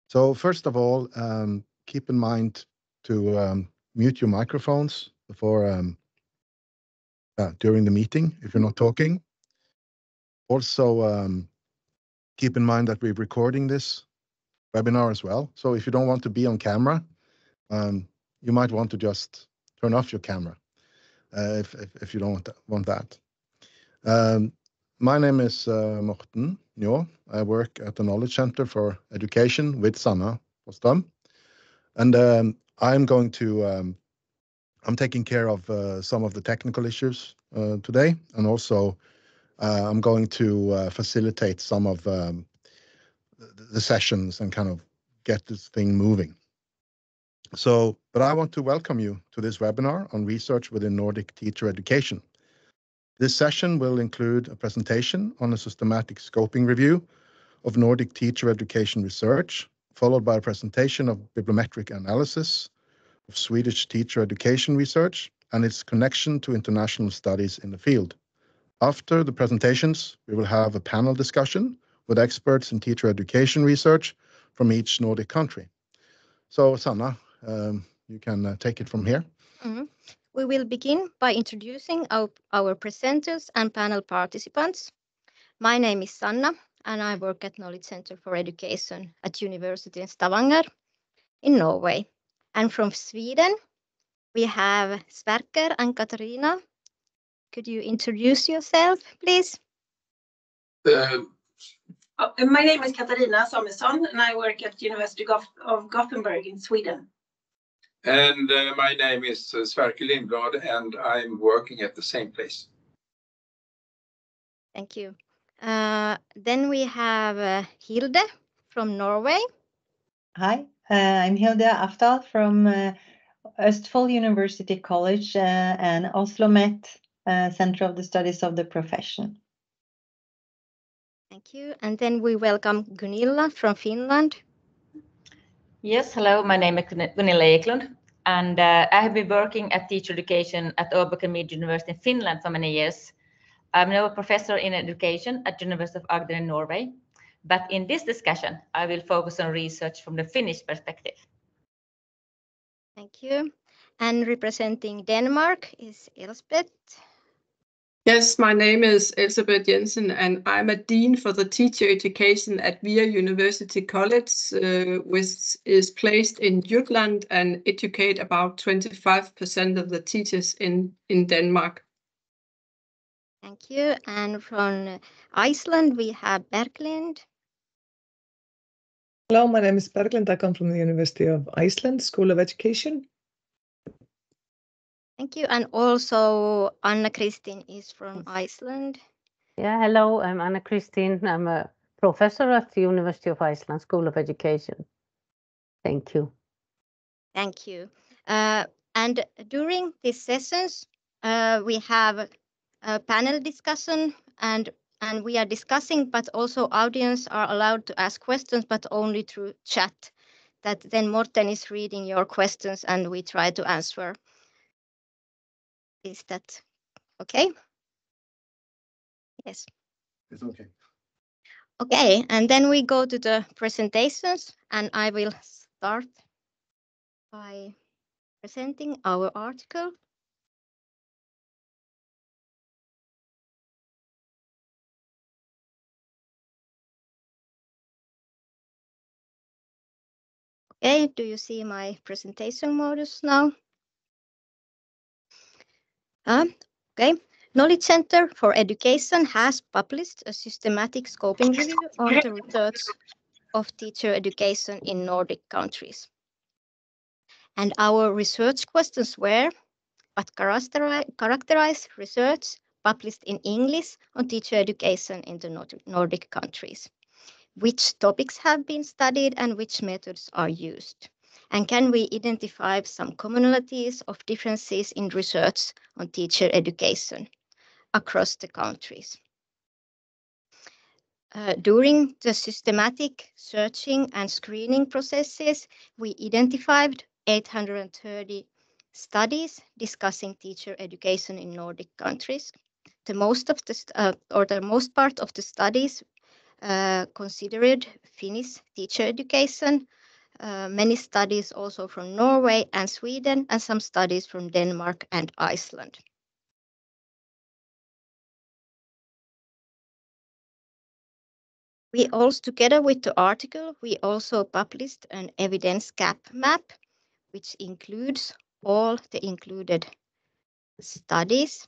So first of all, keep in mind to mute your microphones before during the meeting if you're not talking. Also, keep in mind that we're recording this webinar as well. So if you don't want to be on camera, you might want to just turn off your camera if you don't want that. My name is Morten Njå. I work at the Knowledge Center for Education with Sanna Ostrom. And I'm taking care of some of the technical issues today. And also I'm going to facilitate some of the sessions and kind of get this thing moving. But I want to welcome you to this webinar on research within Nordic teacher education. This session will include a presentation on a systematic scoping review of Nordic teacher education research, followed by a presentation of bibliometric analysis of Swedish teacher education research and its connection to international studies in the field. After the presentations, we will have a panel discussion with experts in teacher education research from each Nordic country. So, Sanna, you can take it from here. Mm-hmm. We will begin by introducing our presenters and panel participants. My name is Sanna, and I work at Knowledge Center for Education at University in Stavanger in Norway. And from Sweden, we have Sverker and Katarina. Could you introduce yourself, please? My name is Katarina Samuelsson, and I work at University of Gothenburg in Sweden. And my name is Sverker Lindblad, and I'm working at the same place. Thank you. Then we have Hilde from Norway. Hi, I'm Hilde Aftal from Østfold University College and OsloMet Center of the Studies of the Profession. Thank you. And then we welcome Gunilla from Finland. Yes, hello, my name is Gunilla Eklund, and I have been working at teacher education at Opptak University in Finland for many years. I'm now a professor in education at University of Agder in Norway. But in this discussion, I will focus on research from the Finnish perspective. Thank you. And representing Denmark is Elsbeth. Yes, my name is Elsbeth Jensen, and I'm a dean for the teacher education at VIA University College, which is placed in Jutland and educate about 25% of the teachers in Denmark. Thank you. And from Iceland, we have Berglind. Hello, my name is Berglind. I come from the University of Iceland School of Education. Thank you. And also Anna-Kristin is from Iceland. Yeah, hello, I'm Anna-Kristin. I'm a professor at the University of Iceland School of Education. Thank you. Thank you. And during these sessions, we have a panel discussion and we are discussing, but also audience are allowed to ask questions, but only through chat. That then Morten is reading your questions and we try to answer. Is that okay? Yes. It's okay. Okay, and then we go to the presentations, and I will start by presenting our article. Okay, do you see my presentation modus now? Okay, Knowledge Center for Education has published a systematic scoping review on the research of teacher education in Nordic countries. And our research questions were what characterize research published in English on teacher education in the Nordic countries. Which topics have been studied and which methods are used? And can we identify some commonalities of differences in research on teacher education across the countries? During the systematic searching and screening processes, we identified 830 studies discussing teacher education in Nordic countries. The most part of the studies considered Finnish teacher education. Many studies also from Norway and Sweden, and some studies from Denmark and Iceland. We also, together with the article, we also published an evidence gap map, which includes all the included studies.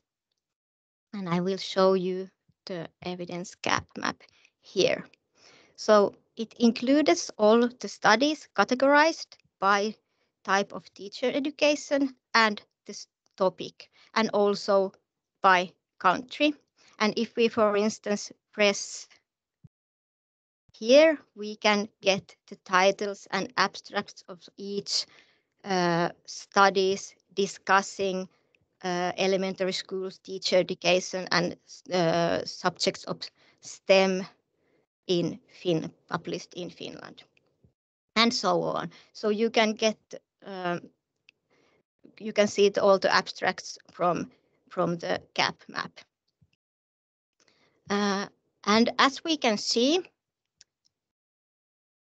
And I will show you the evidence gap map here. So it includes all the studies categorized by type of teacher education and this topic, and also by country. And if we, for instance, press here, we can get the titles and abstracts of each studies discussing elementary schools, teacher education, and subjects of STEM published in Finland, and so on. So you can get, you can see all the abstracts from the gap map. And as we can see,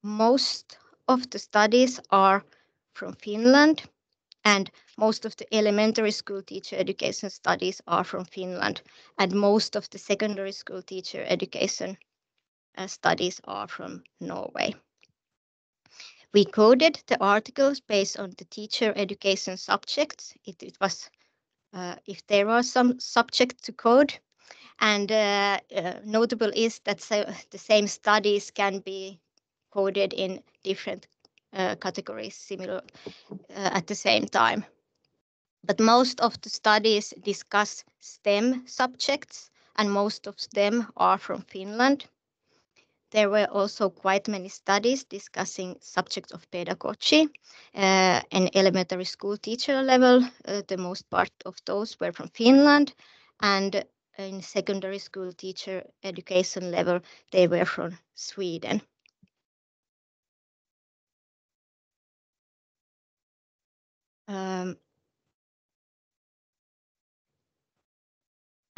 most of the studies are from Finland, and most of the elementary school teacher education studies are from Finland, and most of the secondary school teacher education studies are from Norway. We coded the articles based on the teacher education subjects. It was if there was some subject to code, and notable is that the same studies can be coded in different categories similar at the same time. But most of the studies discuss STEM subjects, and most of them are from Finland. There were also quite many studies discussing subjects of pedagogy and elementary school teacher level. The most part of those were from Finland, and in secondary school teacher education level, they were from Sweden.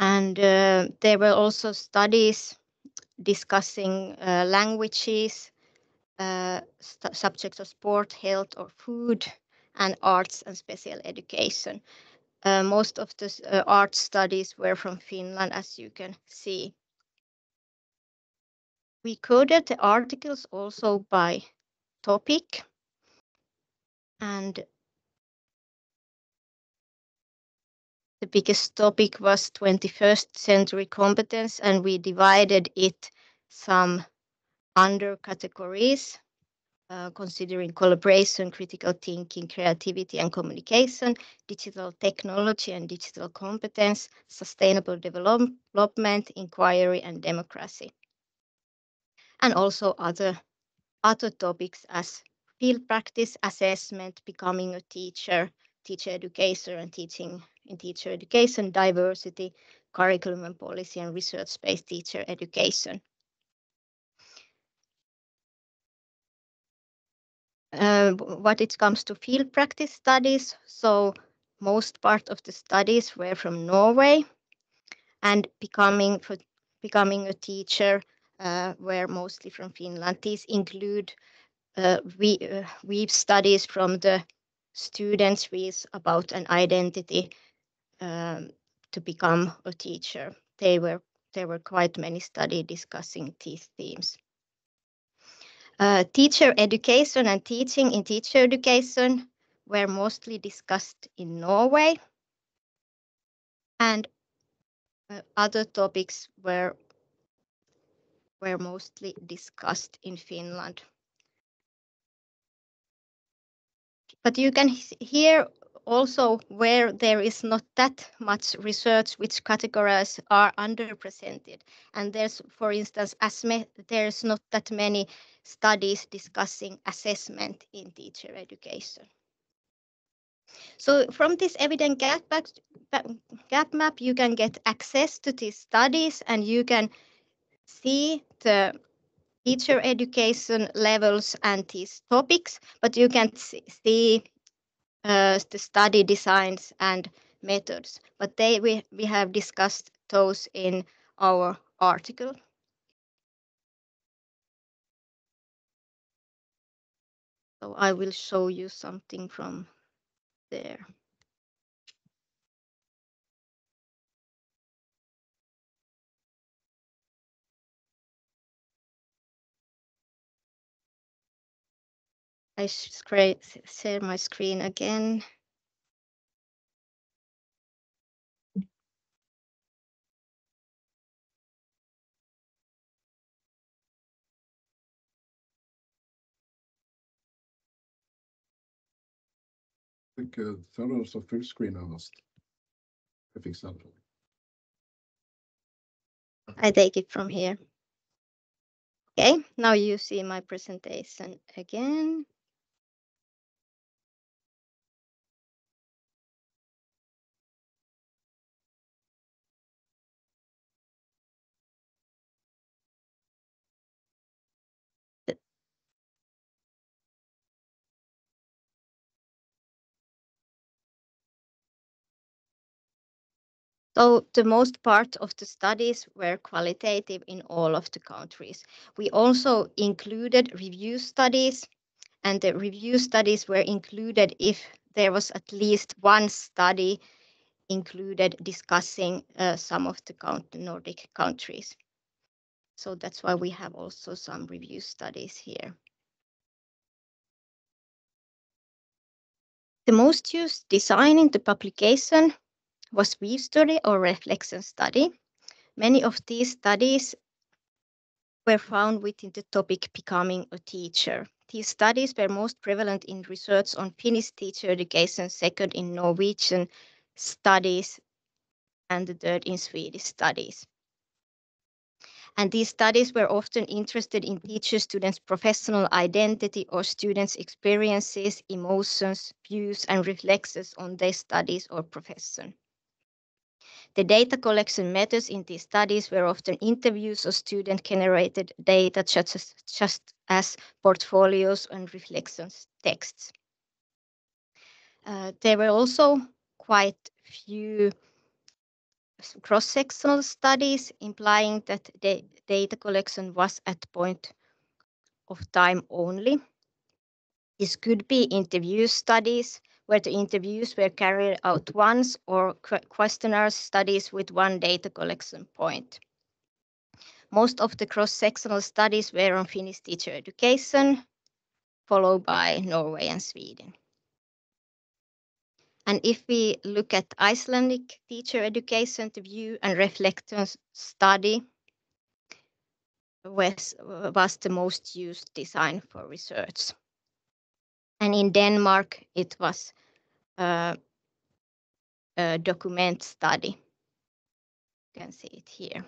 And there were also studies discussing languages, subjects of sport, health or food, and arts and special education. Most of the art studies were from Finland, as you can see. We coded the articles also by topic, and the biggest topic was 21st century competence, and we divided it some under categories, considering collaboration, critical thinking, creativity and communication, digital technology and digital competence, sustainable development, inquiry and democracy. And also other topics as field practice, assessment, becoming a teacher, teacher education and teaching in teacher education, diversity, curriculum and policy, and research-based teacher education. What it comes to field practice studies, so most part of the studies were from Norway, and becoming a teacher were mostly from Finland. These include weave studies from the students with about an identity to become a teacher. There were quite many studies discussing these themes. Teacher education and teaching in teacher education were mostly discussed in Norway, and other topics were mostly discussed in Finland. But you can hear also where there is not that much research which categories are underrepresented. And there's, for instance, there's not that many studies discussing assessment in teacher education. So from this evidence gap map, you can get access to these studies, and you can see the teacher education levels and these topics, but you can't see the study designs and methods. But we have discussed those in our article. So I will show you something from there. I share my screen again. Tar du också fullscreen annars? Jag fixar det. I take it from here. Okay, now you see my presentation again. So the most part of the studies were qualitative in all of the countries. We also included review studies, and the review studies were included if there was at least one study included discussing some of the Nordic countries. So that's why we have also some review studies here. The most used design in the publication was weave study or reflection study. Many of these studies were found within the topic becoming a teacher. These studies were most prevalent in research on Finnish teacher education, second in Norwegian studies, and the third in Swedish studies. And these studies were often interested in teacher students' professional identity or students' experiences, emotions, views, and reflexes on their studies or profession. The data collection methods in these studies were often interviews or student-generated data, just as portfolios and reflections texts. There were also quite few cross-sectional studies, implying that the data collection was at point of time only. This could be interview studies, where the interviews were carried out once, or questionnaire studies with one data collection point. Most of the cross-sectional studies were on Finnish teacher education, followed by Norway and Sweden. And if we look at Icelandic teacher education, the view and reflections study was the most used design for research. And in Denmark, it was a document study. You can see it here.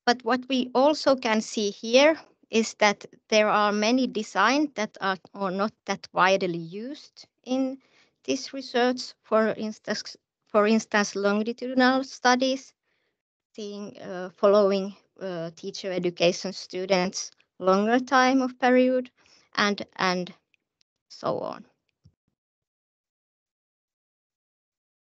But what we also can see here is that there are many designs that are not that widely used in this research. For instance, longitudinal studies, following teacher education students longer time of period, and so on.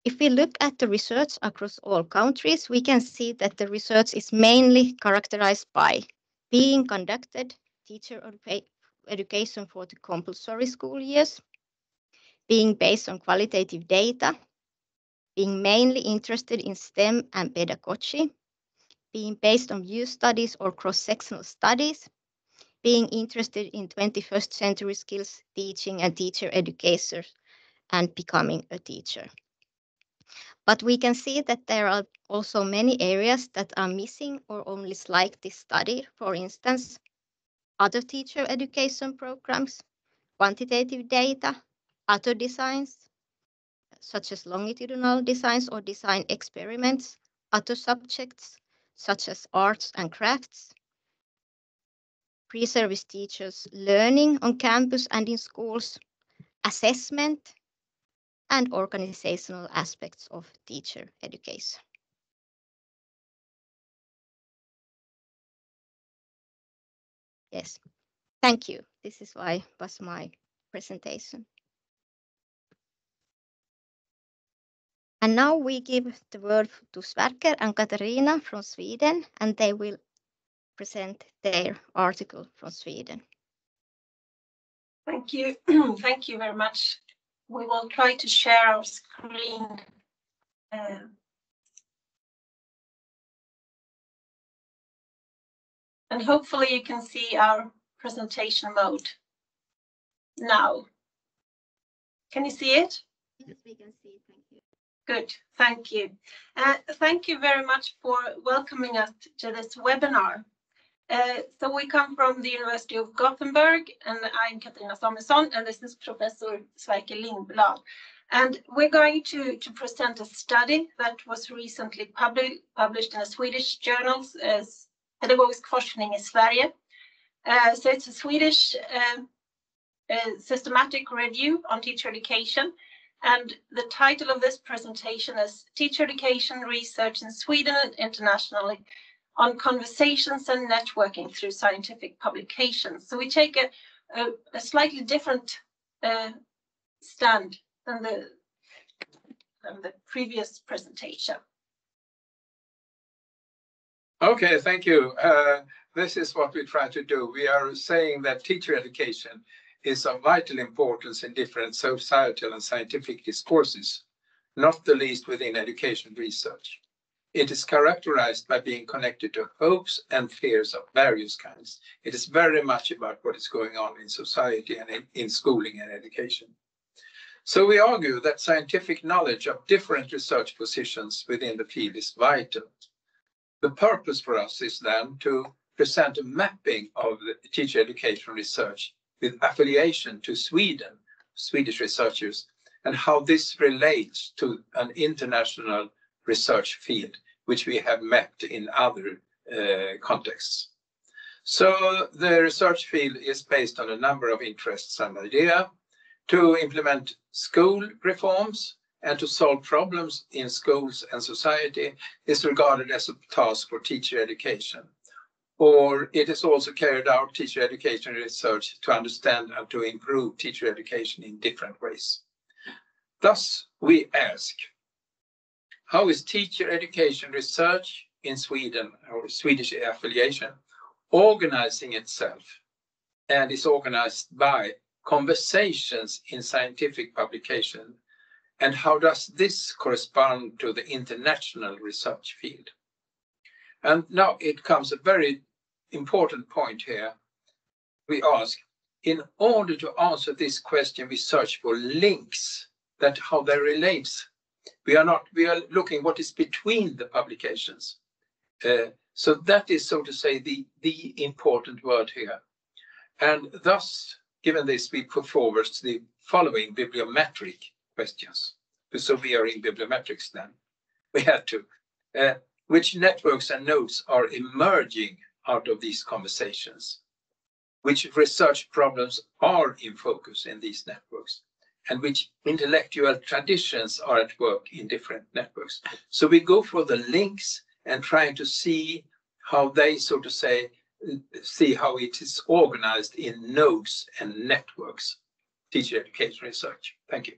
If we look at the research across all countries, we can see that the research is mainly characterized by being conducted teacher education for the compulsory school years, being based on qualitative data, being mainly interested in STEM and pedagogy, being based on view studies or cross-sectional studies, being interested in 21st century skills, teaching and teacher education, and becoming a teacher. But we can see that there are also many areas that are missing or only slightly studied. For instance, other teacher education programs, quantitative data, other designs, such as longitudinal designs or design experiments, other subjects, such as arts and crafts, pre-service teachers learning on campus and in schools, assessment, and organizational aspects of teacher education. Yes, thank you. This was my presentation. And now we give the word to Sverker and Katarina from Sweden, and they will present their article from Sweden. Thank you. Thank you very much. We will try to share our screen. And hopefully you can see our presentation mode now. Can you see it? Yes, we can see it. Thank you. Good, thank you. Thank you very much for welcoming us to this webinar. So we come from the University of Gothenburg, and I'm Katarina Samuelsson, and this is Professor Sverker Lindblad. And we're going to present a study that was recently published in a Swedish journal, Pedagogisk forskning i Sverige. So it's a Swedish systematic review on teacher education. And the title of this presentation is Teacher Education Research in Sweden and Internationally on Conversations and Networking Through Scientific Publications. So we take a slightly different stand than the previous presentation. Okay, thank you. This is what we try to do. We are saying that teacher education is of vital importance in different societal and scientific discourses, not the least within education research. It is characterized by being connected to hopes and fears of various kinds. It is very much about what is going on in society and in schooling and education. So we argue that scientific knowledge of different research positions within the field is vital. The purpose for us is then to present a mapping of the teacher education research with affiliation to Sweden, Swedish researchers, and how this relates to an international research field, which we have mapped in other contexts. So the research field is based on a number of interests and ideas to implement school reforms and to solve problems in schools and society is regarded as a task for teacher education. Or it is also carried out teacher education research to understand and to improve teacher education in different ways. Thus, we ask, how is teacher education research in Sweden, or Swedish affiliation, organizing itself and is organized by conversations in scientific publication? And how does this correspond to the international research field? And now it comes a very important point here. We ask, in order to answer this question, we search for links that how they relate. We are looking what is between the publications. So that is, so to say, the important word here. And thus, given this, we put forward the following bibliometric questions. So we are in bibliometrics then. We had to. Which networks and nodes are emerging out of these conversations? Which research problems are in focus in these networks? And which intellectual traditions are at work in different networks? So we go for the links and trying to see how they, so to say, see how it is organized in nodes and networks. Teacher education research. Thank you.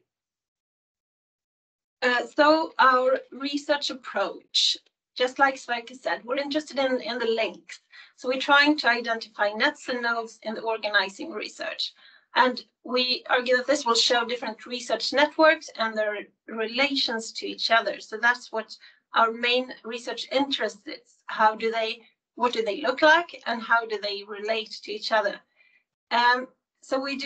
So our research approach, just like Sverker said, we're interested in the links. So we're trying to identify nets and nodes in the organizing research. And we argue that this will show different research networks and their relations to each other. So that's what our main research interest is. What do they look like and how do they relate to each other? So we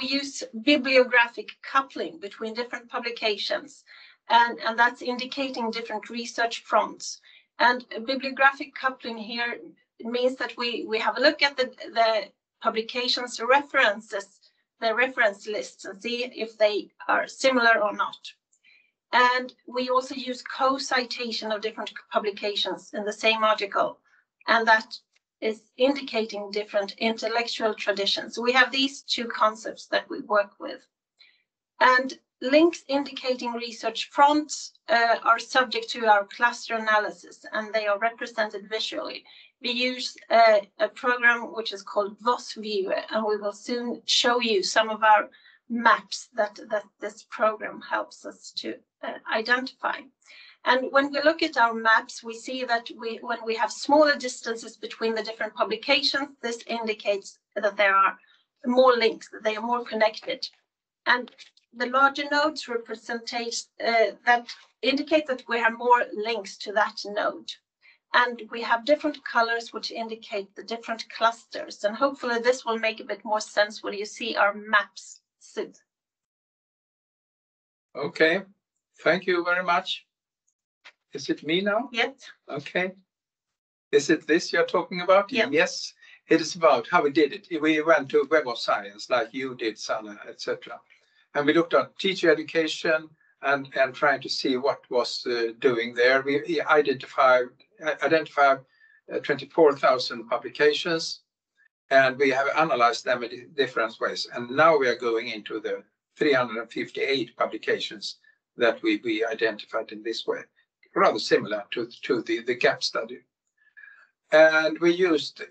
use bibliographic coupling between different publications, and that's indicating different research fronts. And bibliographic coupling here means that we have a look at the publications references, the reference lists, and see if they are similar or not. And we also use co-citation of different publications in the same article, and that is indicating different intellectual traditions. So we have these two concepts that we work with. And links indicating research fronts are subject to our cluster analysis, and they are represented visually. We use a program which is called VOS Viewer, and we will soon show you some of our maps that this program helps us to identify. And when we look at our maps, we see that when we have smaller distances between the different publications, this indicates that there are more links, that they are more connected. And the larger nodes represent that indicate that we have more links to that node. And we have different colors which indicate the different clusters. And hopefully this will make a bit more sense when you see our maps soon. Okay, thank you very much. Is it me now? Yes. Okay. Is it this you're talking about? Yeah. Yes. It is about how we did it. We went to Web of Science like you did, Sanna, etc. And we looked at teacher education and trying to see what was doing there. We identified 24,000 publications, and we have analyzed them in different ways. And now we are going into the 358 publications that we identified in this way, rather similar to the gap study. And we used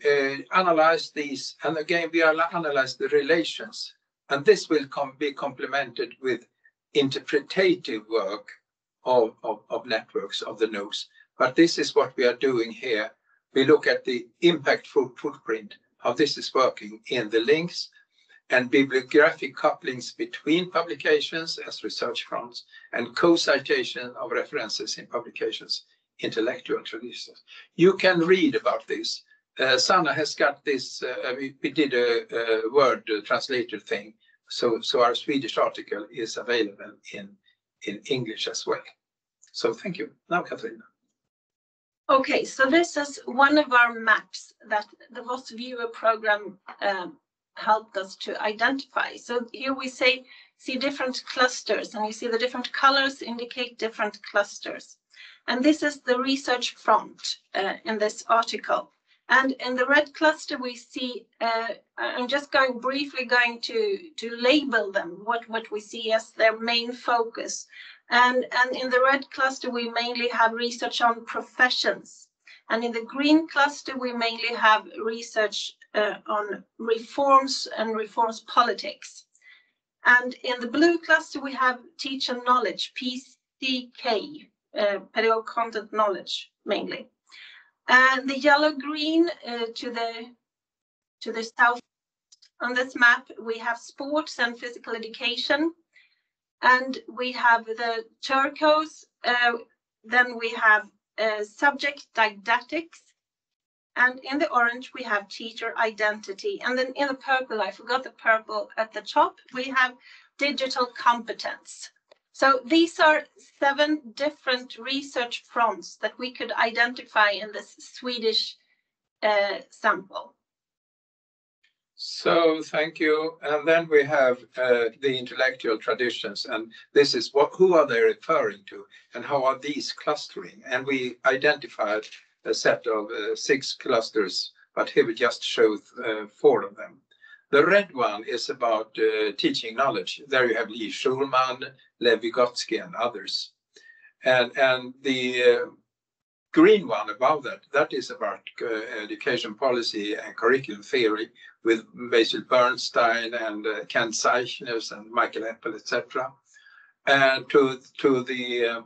analyzed these, and again we analyzed the relations, and this will be complemented with interpretative work of networks of the nodes. But this is what we are doing here. We look at the impactful footprint, how this is working in the links, and bibliographic couplings between publications as research fronts, and co-citation of references in publications, intellectual traditions. You can read about this. Sanna has got this, we did a word translator thing, so our Swedish article is available in English as well. So thank you. Now, Katarina. Okay, so this is one of our maps that the VOS Viewer program helped us to identify. So here we see different clusters, and you see the different colors indicate different clusters. And this is the research front in this article. And in the red cluster, we see, I'm just briefly going to label them, what we see as their main focus. And in the red cluster, we mainly have research on professions. And in the green cluster, we mainly have research on reforms and reforms politics. And in the blue cluster, we have teacher knowledge, PCK, pedagogical content knowledge mainly. And the yellow-green to the south on this map, we have sports and physical education. And we have the turquoise, then we have subject didactics. And in the orange, we have teacher identity. And then in the purple, I forgot the purple at the top, we have digital competence. So these are 7 different research fronts that we could identify in this Swedish sample. So thank you. And then we have the intellectual traditions, and this is who are they referring to, and how are these clustering? And we identified a set of 6 clusters, but here we just show 4 of them. The red one is about teaching knowledge. There you have Lee Schulman, Lev Vygotsky, and others. And the green one above that is about education policy and curriculum theory with Basil Bernstein and Kent Zeichner and Michael Eppel, etc. And to the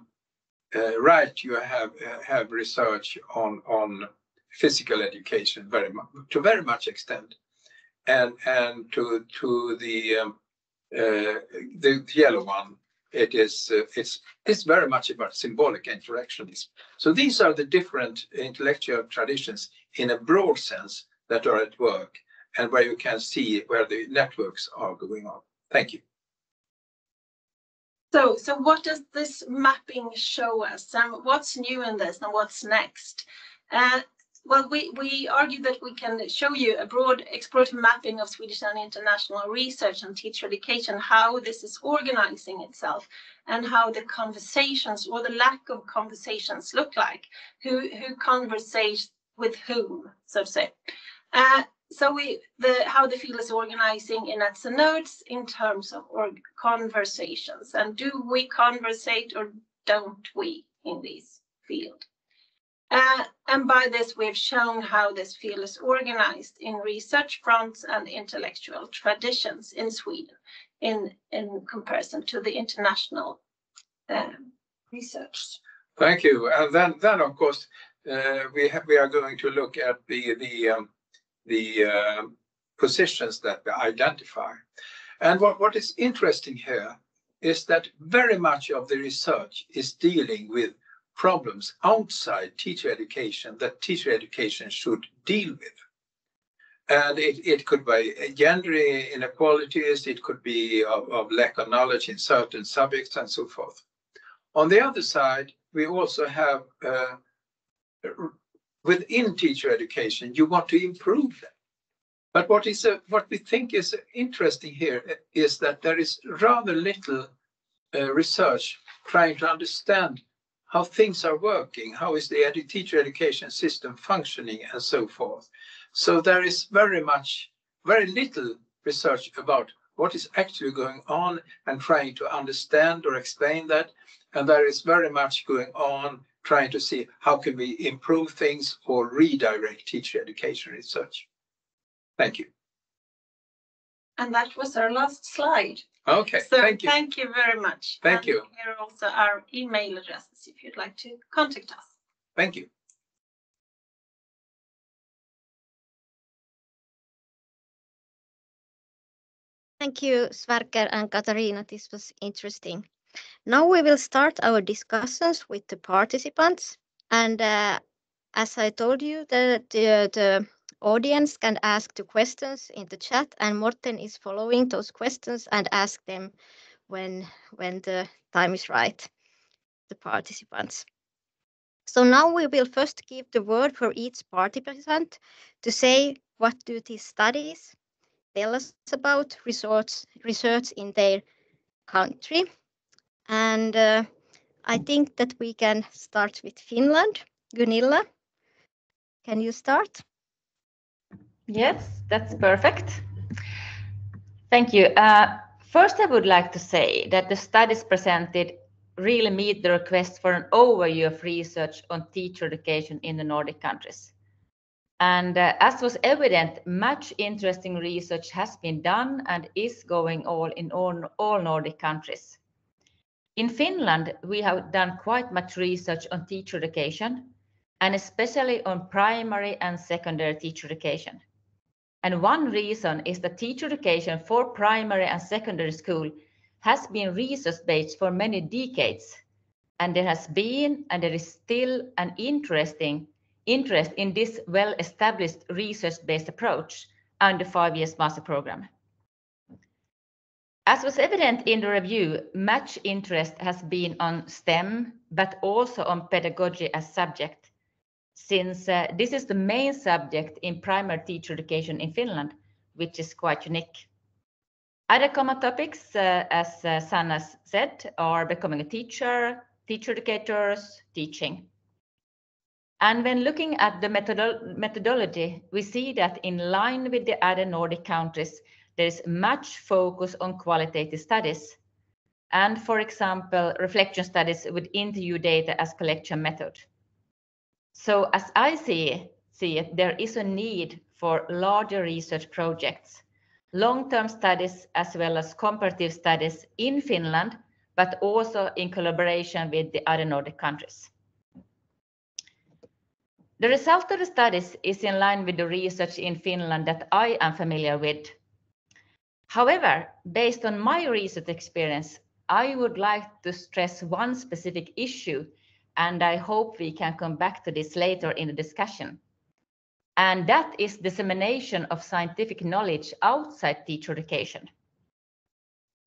right, you have research on physical education to very much extent. And to the yellow one, it's very much about symbolic interactionism. So these are the different intellectual traditions in a broad sense that are at work, and where you can see where the networks are going on. Thank you. So what does this mapping show us, and what's new in this, and what's next? Well, we argue that we can show you a broad explorative mapping of Swedish and international research and teacher education, how this is organizing itself, and how the conversations or the lack of conversations look like, who conversates with whom, so to say. So how the field is organizing in nets and nodes in terms of conversations, and do we conversate or don't we in this field? And by this, we've shown how this field is organized in research fronts and intellectual traditions in Sweden in comparison to the international research. Thank you. And then of course, we are going to look at the positions that we identify. And what is interesting here is that very much of the research is dealing with problems outside teacher education that teacher education should deal with. And it could be gender inequalities, it could be of lack of knowledge in certain subjects and so forth. On the other side, we also have within teacher education, you want to improve them. But what we think is interesting here is that there is rather little research trying to understand how things are working, how is the teacher education system functioning, and so forth. So there is very little research about what is actually going on and trying to understand or explain that. And there is very much going on trying to see how can we improve things or redirect teacher education research. Thank you. And that was our last slide. Okay, so thank you. Thank you very much. Thank you. Here are also our email addresses if you'd like to contact us. Thank you. Thank you, Sverker and Katarina. This was interesting. Now we will start our discussions with the participants. And as I told you, the audience can ask the questions in the chat, and Morten is following those questions and ask them when the time is right, the participants. So now we will first give the word for each participant to say what do these studies tell us about research in their country. And I think that we can start with Finland. Gunilla, can you start? Yes, that's perfect. Thank you. First, I would like to say that the studies presented really meet the request for an overview of research on teacher education in the Nordic countries. And as was evident, much interesting research has been done and is going on in all Nordic countries. In Finland, we have done quite much research on teacher education, and especially on primary and secondary teacher education. And one reason is that teacher education for primary and secondary school has been research-based for many decades. And there has been, and there is still, an interest in this well-established research-based approach under 5 years master program. As was evident in the review, much interest has been on STEM, but also on pedagogy as subject, since this is the main subject in primary teacher education in Finland, which is quite unique. Other common topics, as Sanna said, are becoming a teacher, teacher educators, teaching. And when looking at the methodology, we see that in line with the other Nordic countries, there is much focus on qualitative studies. And for example, reflection studies with interview data as collection method. So as I see it, there is a need for larger research projects, long-term studies as well as comparative studies in Finland, but also in collaboration with the other Nordic countries. The result of the studies is in line with the research in Finland that I am familiar with. However, based on my research experience, I would like to stress one specific issue, and I hope we can come back to this later in the discussion. And that is dissemination of scientific knowledge outside teacher education.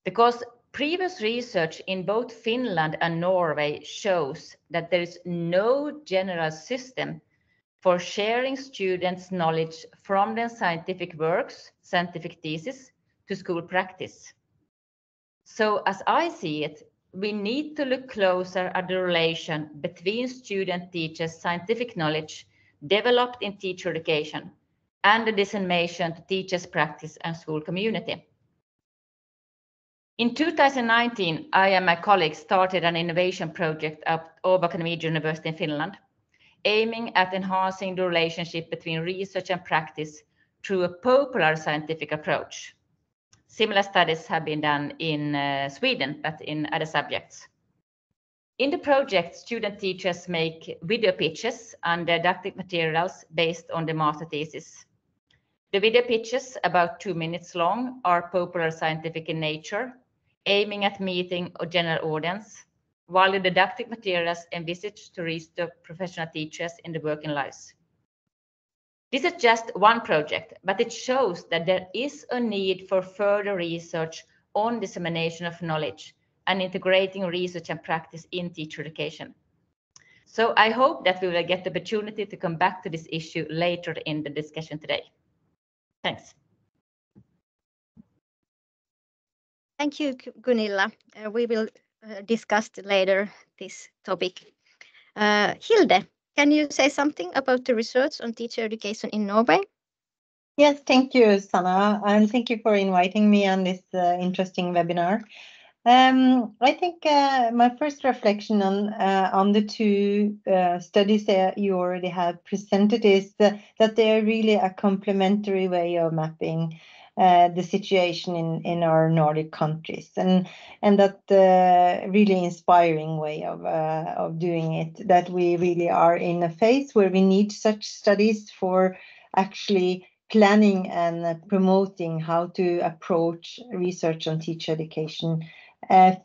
Because previous research in both Finland and Norway shows that there is no general system for sharing students' knowledge from their scientific works, scientific thesis, to school practice. So as I see it, we need to look closer at the relation between student-teachers' scientific knowledge developed in teacher education and the dissemination to teachers' practice and school community. In 2019, I and my colleagues started an innovation project at Opptak University in Finland, aiming at enhancing the relationship between research and practice through a popular scientific approach. Similar studies have been done in Sweden, but in other subjects. In the project, student teachers make video pitches and didactic materials based on the master thesis. The video pitches, about 2 minutes long, are popular scientific in nature, aiming at meeting a general audience, while the didactic materials envisage to reach the professional teachers in the working lives. This is just one project, but it shows that there is a need for further research on dissemination of knowledge and integrating research and practice in teacher education. So I hope that we will get the opportunity to come back to this issue later in the discussion today. Thanks. Thank you, Gunilla. We will discuss later this topic. Hilde, can you say something about the research on teacher education in Norway? Yes, thank you, Sanna, and thank you for inviting me on this interesting webinar. I think my first reflection on the two studies that you already have presented is that they're really a complementary way of mapping the situation in our Nordic countries, and that really inspiring way of doing it, that we really are in a phase where we need such studies for actually planning and promoting how to approach research on teacher education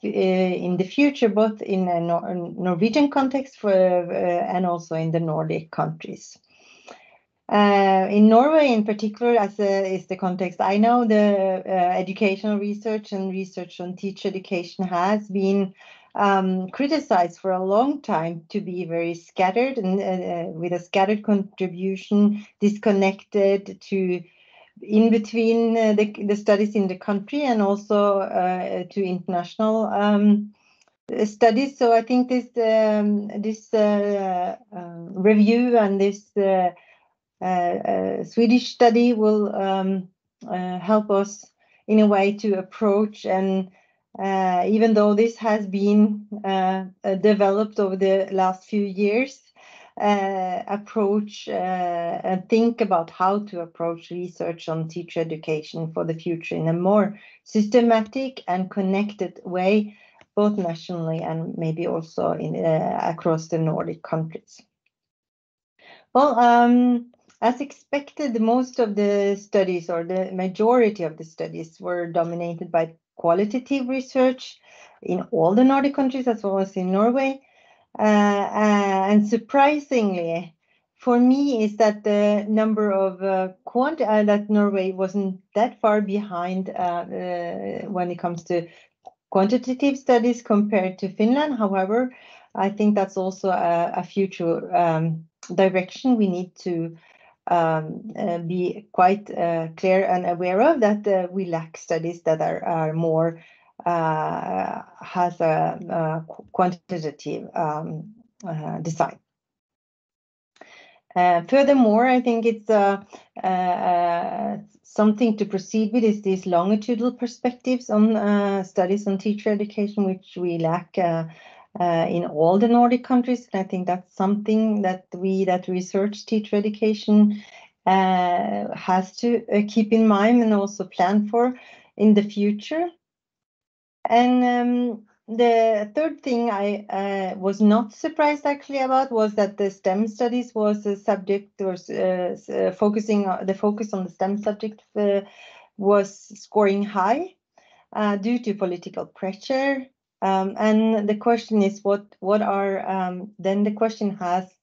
in the future, both in a Norwegian context and also in the Nordic countries. In Norway in particular, as is the context I know, the educational research and research on teacher education has been criticized for a long time to be very scattered and with a scattered contribution, disconnected to in between the studies in the country and also to international studies. So I think this review and this Swedish study will help us in a way to approach, and even though this has been developed over the last few years, approach and think about how to approach research on teacher education for the future in a more systematic and connected way, both nationally and maybe also in across the Nordic countries. Well, as expected, most of the studies, or the majority of the studies, were dominated by qualitative research in all the Nordic countries as well as in Norway. And surprisingly, for me, is that the number of that Norway wasn't that far behind when it comes to quantitative studies compared to Finland. However, I think that's also a future direction we need to be quite clear and aware of, that we lack studies that are more has a quantitative design. Furthermore, I think it's something to proceed with is these longitudinal perspectives on studies on teacher education, which we lack in all the Nordic countries. And I think that's something that we that research teacher education has to keep in mind and also plan for in the future. And the third thing I was not surprised actually about was that the STEM studies was a subject, or focusing on the focus on the STEM subject was scoring high due to political pressure. And the question is, what are then the question has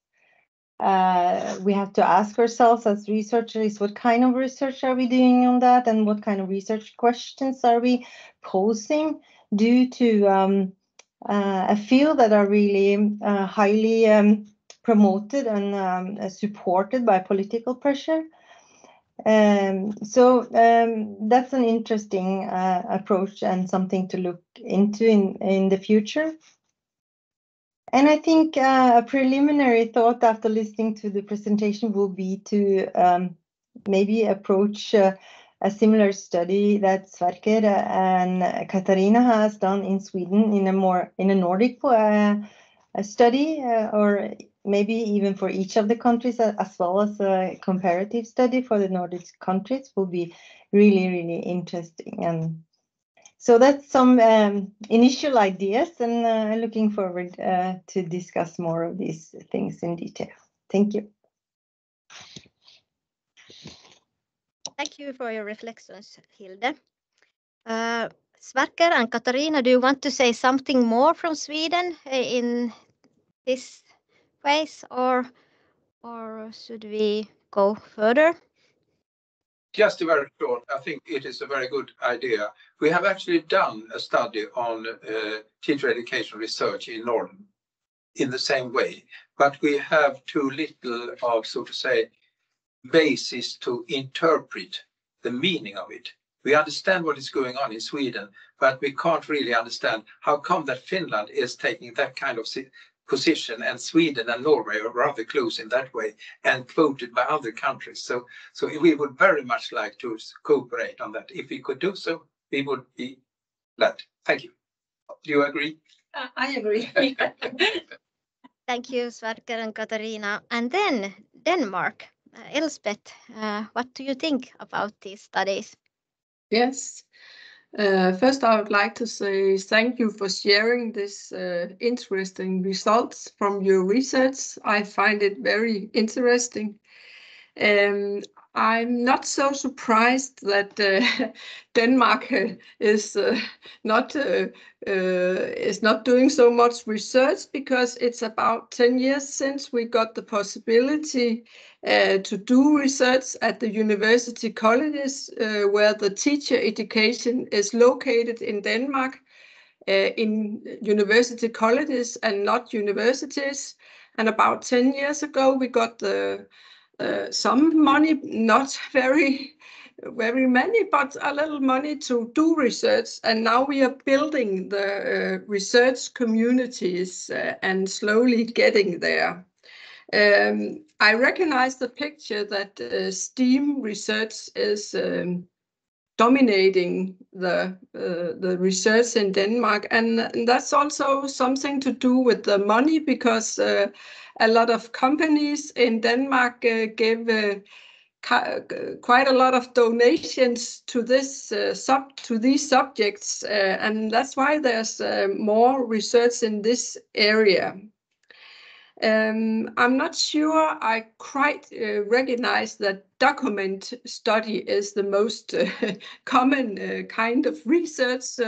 we have to ask ourselves as researchers, what kind of research are we doing on that, and what kind of research questions are we posing due to a field that are really highly promoted and supported by political pressure. So that's an interesting approach and something to look into in the future. And I think a preliminary thought after listening to the presentation will be to maybe approach a similar study that Sverker and Katarina has done in Sweden in a Nordic study, or maybe even for each of the countries, as well as a comparative study for the Nordic countries, will be really, really interesting. And So that's some initial ideas, and looking forward to discuss more of these things in detail. Thank you. Thank you for your reflections, Hilde. Sverker and Katarina, do you want to say something more from Sweden in this phase, or should we go further? Just a very short, I think it is a very good idea. We have actually done a study on teacher education research in Norden in the same way, but we have too little of, so to say, basis to interpret the meaning of it. We understand what is going on in Sweden, but we can't really understand how come that Finland is taking that kind of position, and Sweden and Norway are rather close in that way and quoted by other countries. So we would very much like to cooperate on that. If we could do so, we would be glad. Thank you. Do you agree? I agree. Thank you, Sverker and Katarina. And then Denmark. Elspeth, what do you think about these studies? Yes. First, I would like to say thank you for sharing this interesting results from your research. I find it very interesting. I'm not so surprised that Denmark is not doing so much research, because it's about 10 years since we got the possibility to do research at the university colleges where the teacher education is located in Denmark, in university colleges and not universities. And about 10 years ago, we got some money, not very many, but a little money to do research. And now we are building the research communities and slowly getting there. I recognize the picture that STEAM research is dominating the research in Denmark, and that's also something to do with the money, because a lot of companies in Denmark give quite a lot of donations to this to these subjects, and that's why there's more research in this area. I'm not sure I quite recognize that document study is the most common kind of research.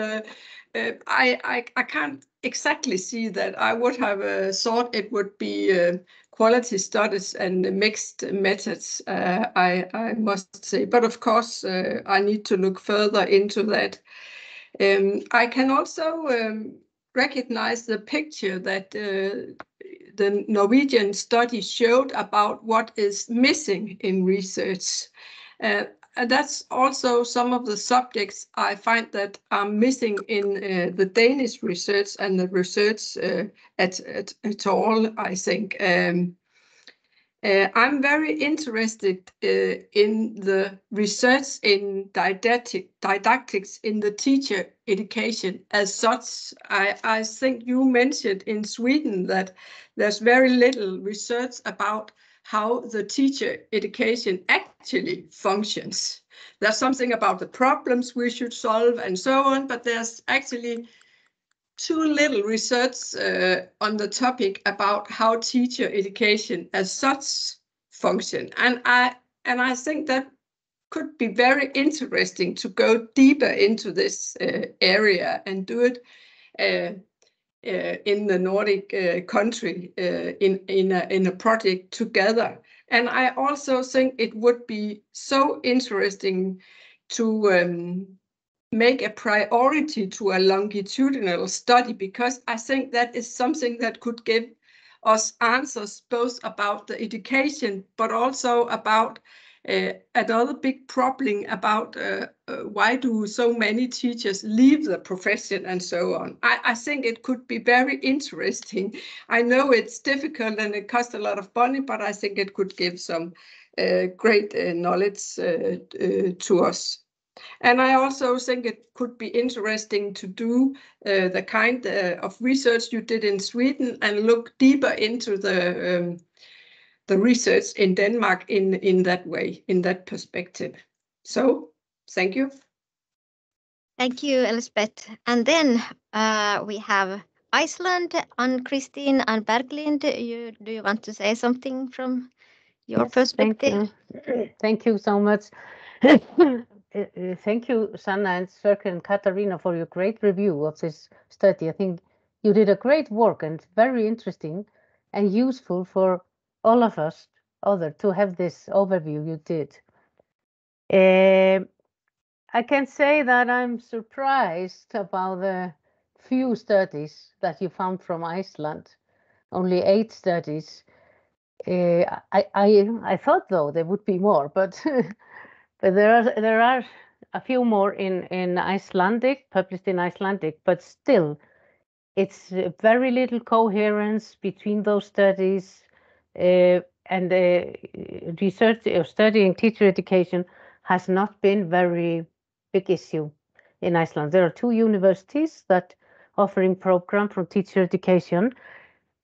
I can't exactly see that. I would have thought it would be quality studies and mixed methods, I must say. But of course, I need to look further into that. I can also recognize the picture that the Norwegian study showed about what is missing in research. And that's also some of the subjects I find that are missing in the Danish research and the research at all, I think. I'm very interested in the research in didactics in the teacher education as such. I think you mentioned in Sweden that there's very little research about how the teacher education actually functions. There's something about the problems we should solve and so on, but there's actually too little research on the topic about how teacher education as such function. And I think that could be very interesting to go deeper into this area and do it in the Nordic country in a project together. And I also think it would be so interesting to make a priority to a longitudinal study, because I think that is something that could give us answers both about the education, but also about another big problem about why do so many teachers leave the profession and so on. I think it could be very interesting. I know it's difficult and it costs a lot of money, but I think it could give some great knowledge to us. And I also think it could be interesting to do the kind of research you did in Sweden and look deeper into the research in Denmark in that way, in that perspective. So, thank you. Thank you, Elspeth. And then we have Iceland, Ann-Christine and Berglind. Do you want to say something from your perspective? Thank you. Thank you so much. Thank you, Sanna and Sverker and Katarina, for your great review of this study. I think you did a great work and very interesting and useful for all of us to have this overview you did. I can say that I'm surprised about the few studies that you found from Iceland, only 8 studies. I thought though there would be more, but but there are a few more in Icelandic, published in Icelandic, but still it's very little coherence between those studies, and research or studying teacher education has not been very big issue in Iceland. There are 2 universities that offering program from teacher education,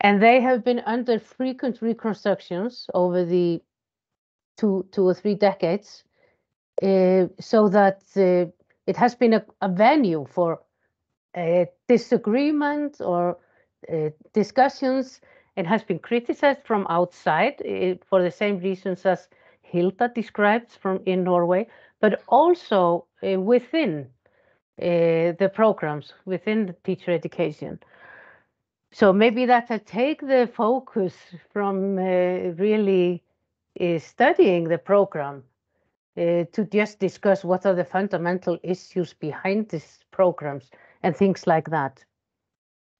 and they have been under frequent reconstructions over the 2 or 3 decades, so that it has been a venue for disagreement or discussions. It has been criticized from outside for the same reasons as Hilda described in Norway, but also within the programs, within the teacher education. So maybe that I take the focus from really studying the program to just discuss what are the fundamental issues behind these programs and things like that.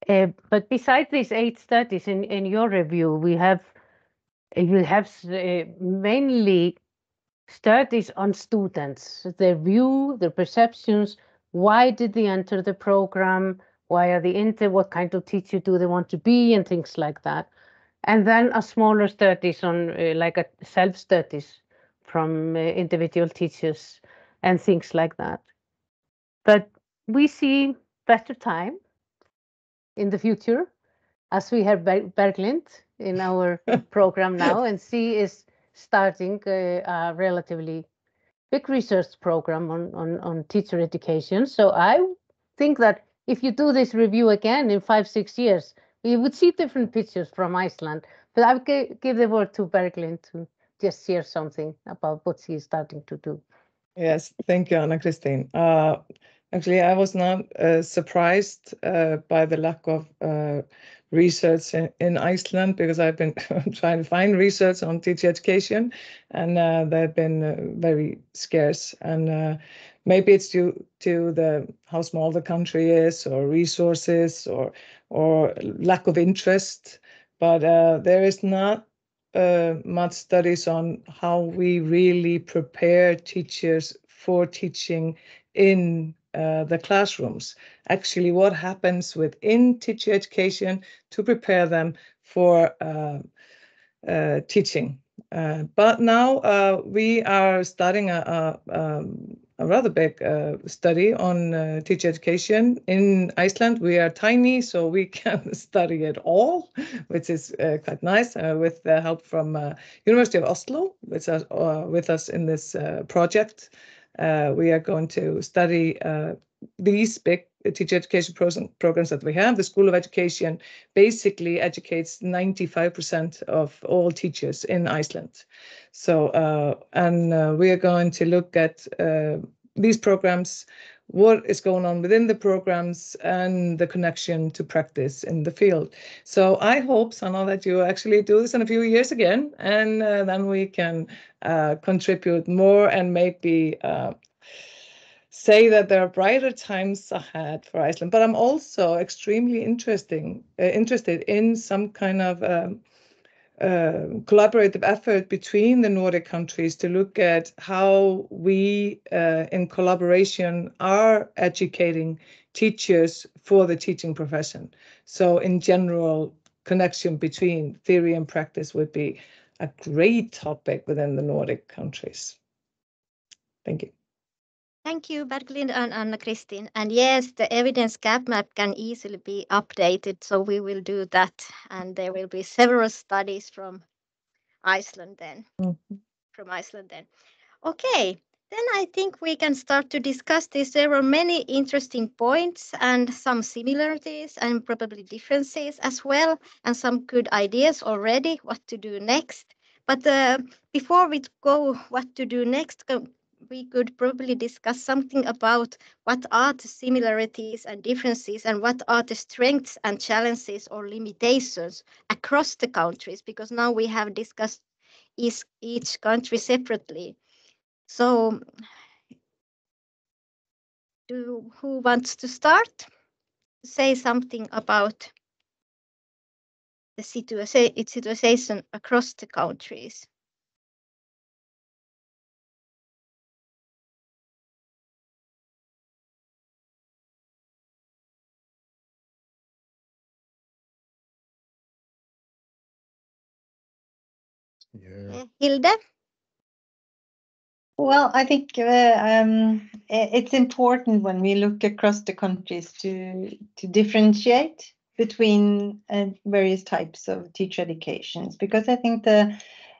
But besides these 8 studies in your review, you have mainly studies on students, their view, their perceptions, why did they enter the program, why are they into, what kind of teacher do they want to be, and things like that. And then a smaller studies on like a self-studies from individual teachers and things like that. But we see better time in the future, as we have Berglind in our program now, and she is starting a relatively big research program on teacher education. So I think that if you do this review again in 5-6 years, you would see different pictures from Iceland. But I'll give the word to Berglind to just share something about what she is starting to do. Yes, thank you, Anna-Christine. Actually, I was not surprised by the lack of research in Iceland, because I've been trying to find research on teacher education, and they've been very scarce. And maybe it's due to how small the country is, or resources, or lack of interest. But there is not much studies on how we really prepare teachers for teaching in the classrooms. Actually, what happens within teacher education to prepare them for teaching. But now we are starting a rather big study on teacher education in Iceland. We are tiny, so we can study it all, which is quite nice, with the help from University of Oslo, which are with us in this project. We are going to study these big teacher education programs that we have. The School of Education basically educates 95% of all teachers in Iceland. So, we are going to look at these programs, what is going on within the programs, and the connection to practice in the field. So I hope, Sanna, that you actually do this in a few years again, and then we can contribute more and maybe say that there are brighter times ahead for Iceland. But I'm also extremely interested in some kind of collaborative effort between the Nordic countries to look at how we, in collaboration, are educating teachers for the teaching profession. So in general, connection between theory and practice would be a great topic within the Nordic countries. Thank you. Thank you, Berglind and Anna-Christine. And yes, the evidence gap map can easily be updated, so we will do that. And there will be several studies from Iceland then. Okay, Then I think we can start to discuss this. There were many interesting points and some similarities and probably differences as well, and some good ideas already what to do next. But before we go what to do next, we could probably discuss something about what are the similarities and differences and what are the strengths and challenges or limitations across the countries, because now we have discussed each country separately. So who wants to start? Say something about the situation across the countries. Yeah. Hilde? Well, I think it's important when we look across the countries to differentiate between various types of teacher educations, because I think the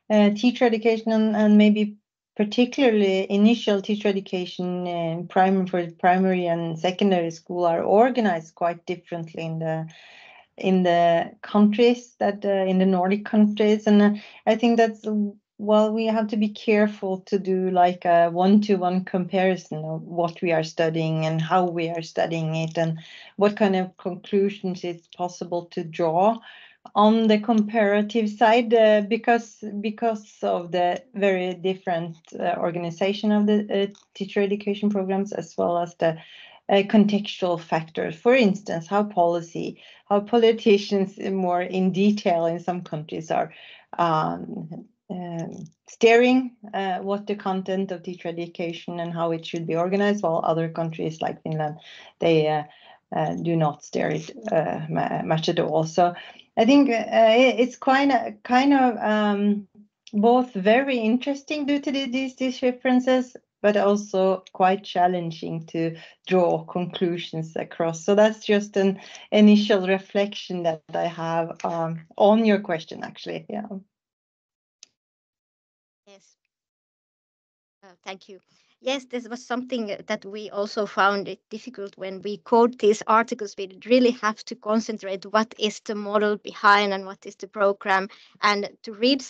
teacher education and maybe particularly initial teacher education in primary and secondary school are organized quite differently in the countries that in the Nordic countries, and I think that's, well, we have to be careful to do like a one-to-one comparison of what we are studying and how we are studying it and what kind of conclusions it's possible to draw on the comparative side, because of the very different organization of the teacher education programs, as well as the contextual factors. For instance, how politicians more in detail in some countries are steering what the content of teacher education and how it should be organized, while other countries like Finland, they do not steer it much at all. So I think it's kind of both very interesting due to these differences, but also quite challenging to draw conclusions across. So that's just an initial reflection that I have on your question, actually. Yeah. Yes. Thank you. Yes, this was something that we also found it difficult when we code these articles. We really have to concentrate what is the model behind and what is the program, and to read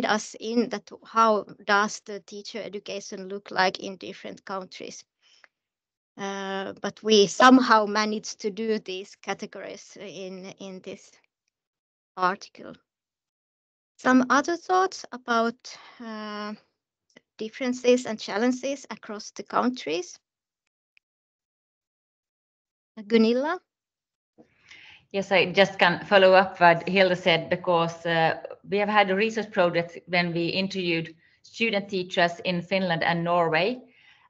us in that how does the teacher education look like in different countries. But we somehow managed to do these categories in this article. Some other thoughts about differences and challenges across the countries? Gunilla? Yes, I just can follow up what Hilda said, because we have had a research project when we interviewed student teachers in Finland and Norway,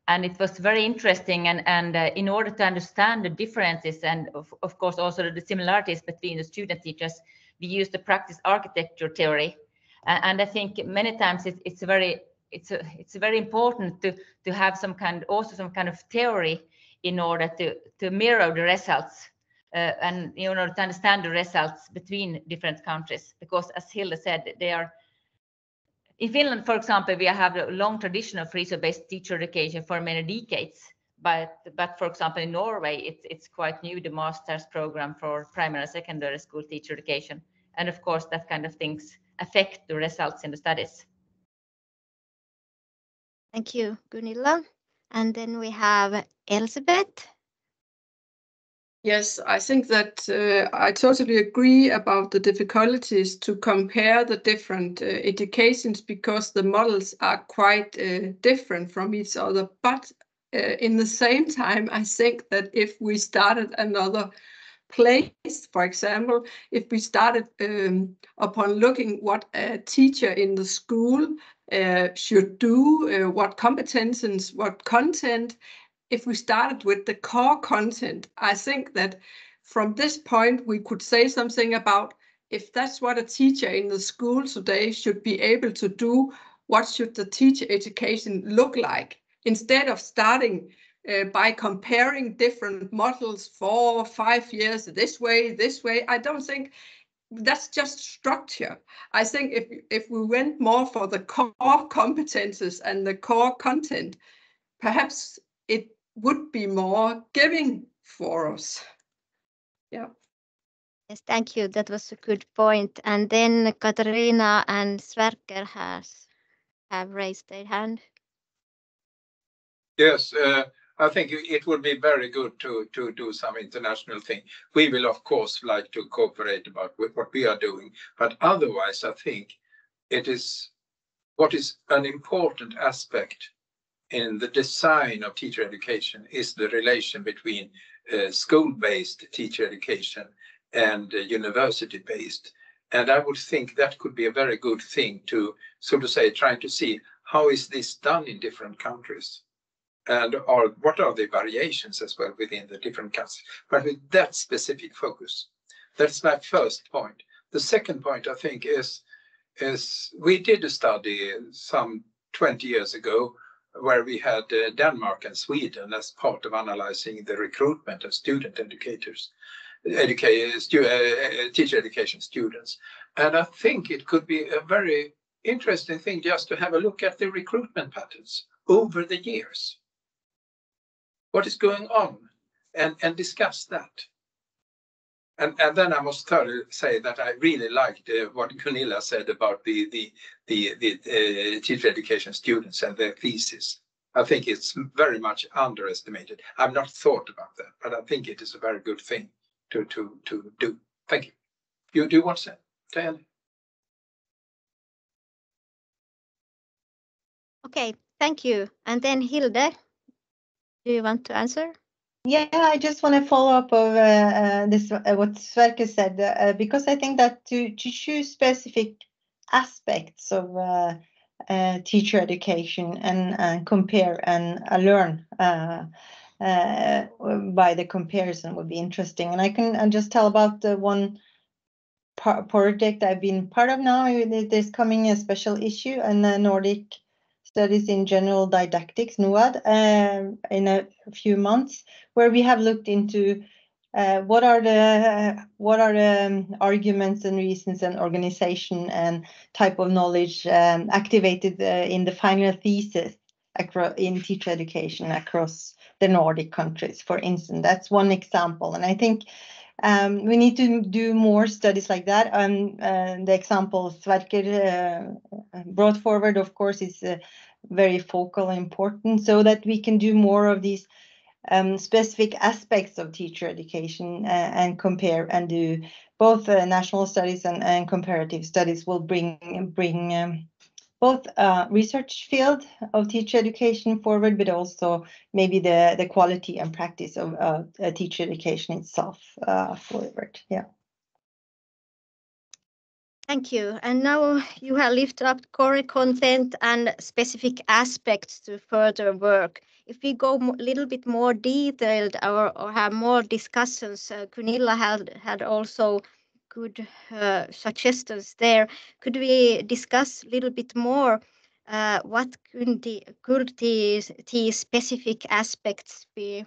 and it was very interesting. And in order to understand the differences and of course also the similarities between the student teachers, we used the practice architecture theory. And I think many times it's very important to have some kind of theory in order to mirror the results. And in order to understand the results between different countries, because as Hilda said, they are in Finland, for example, we have a long tradition of research-based teacher education for many decades. But for example, in Norway, it's quite new, the master's program for primary and secondary school teacher education. And of course, that kind of things affect the results in the studies. Thank you, Gunilla. And then we have Elizabeth. Yes, I think that I totally agree about the difficulties to compare the different educations, because the models are quite different from each other. But in the same time, I think that if we started another place, for example, if we started upon looking what a teacher in the school should do, what competences, what content, if we started with the core content, I think that from this point we could say something about if that's what a teacher in the school today should be able to do, what should the teacher education look like? Instead of starting by comparing different models 4 or 5 years this way, I don't think that's just structure. I think if we went more for the core competences and the core content, perhaps it would be more giving for us. Yeah. Yes, thank you. That was a good point. And then Katarina and Sverker have raised their hand. Yes, I think it would be very good to do some international thing. We will, of course, like to cooperate with what we are doing, but otherwise, I think it is what is an important aspect in the design of teacher education is the relation between school-based teacher education and university-based. And I would think that could be a very good thing to, so to say, trying to see how is this done in different countries. And what are the variations as well within the different countries, but with that specific focus. That's my first point. The second point, I think, is we did a study some 20 years ago where we had Denmark and Sweden as part of analyzing the recruitment of student educators, teacher education students. And I think it could be a very interesting thing just to have a look at the recruitment patterns over the years. What is going on, and discuss that. And then I must thoroughly say that I really liked what Gunilla said about the teacher education students and their thesis. I think it's very much underestimated. I've not thought about that, but I think it is a very good thing to do. Thank you. You do want to say, Diane? Okay, thank you. And then Hilde, do you want to answer? Yeah, I just want to follow up of this what Sverker said, because I think that to choose specific aspects of teacher education and compare and learn by the comparison would be interesting. And I can just tell about the one project I've been part of now. There's coming a special issue on the Nordic Studies in General Didactics, NOAD, in a few months, where we have looked into what are the arguments and reasons and organization and type of knowledge activated in the final thesis in teacher education across the Nordic countries, for instance. That's one example, and I think we need to do more studies like that. The example Sverker brought forward, of course, is very focal and important, so that we can do more of these specific aspects of teacher education and compare and do both national studies and comparative studies will bring both research field of teacher education forward, but also maybe the quality and practice of teacher education itself forward. Yeah. Thank you. And now you have lifted up core content and specific aspects to further work. If we go a little bit more detailed or have more discussions, Gunilla had also good suggestions there. Could we discuss a little bit more what could these specific aspects be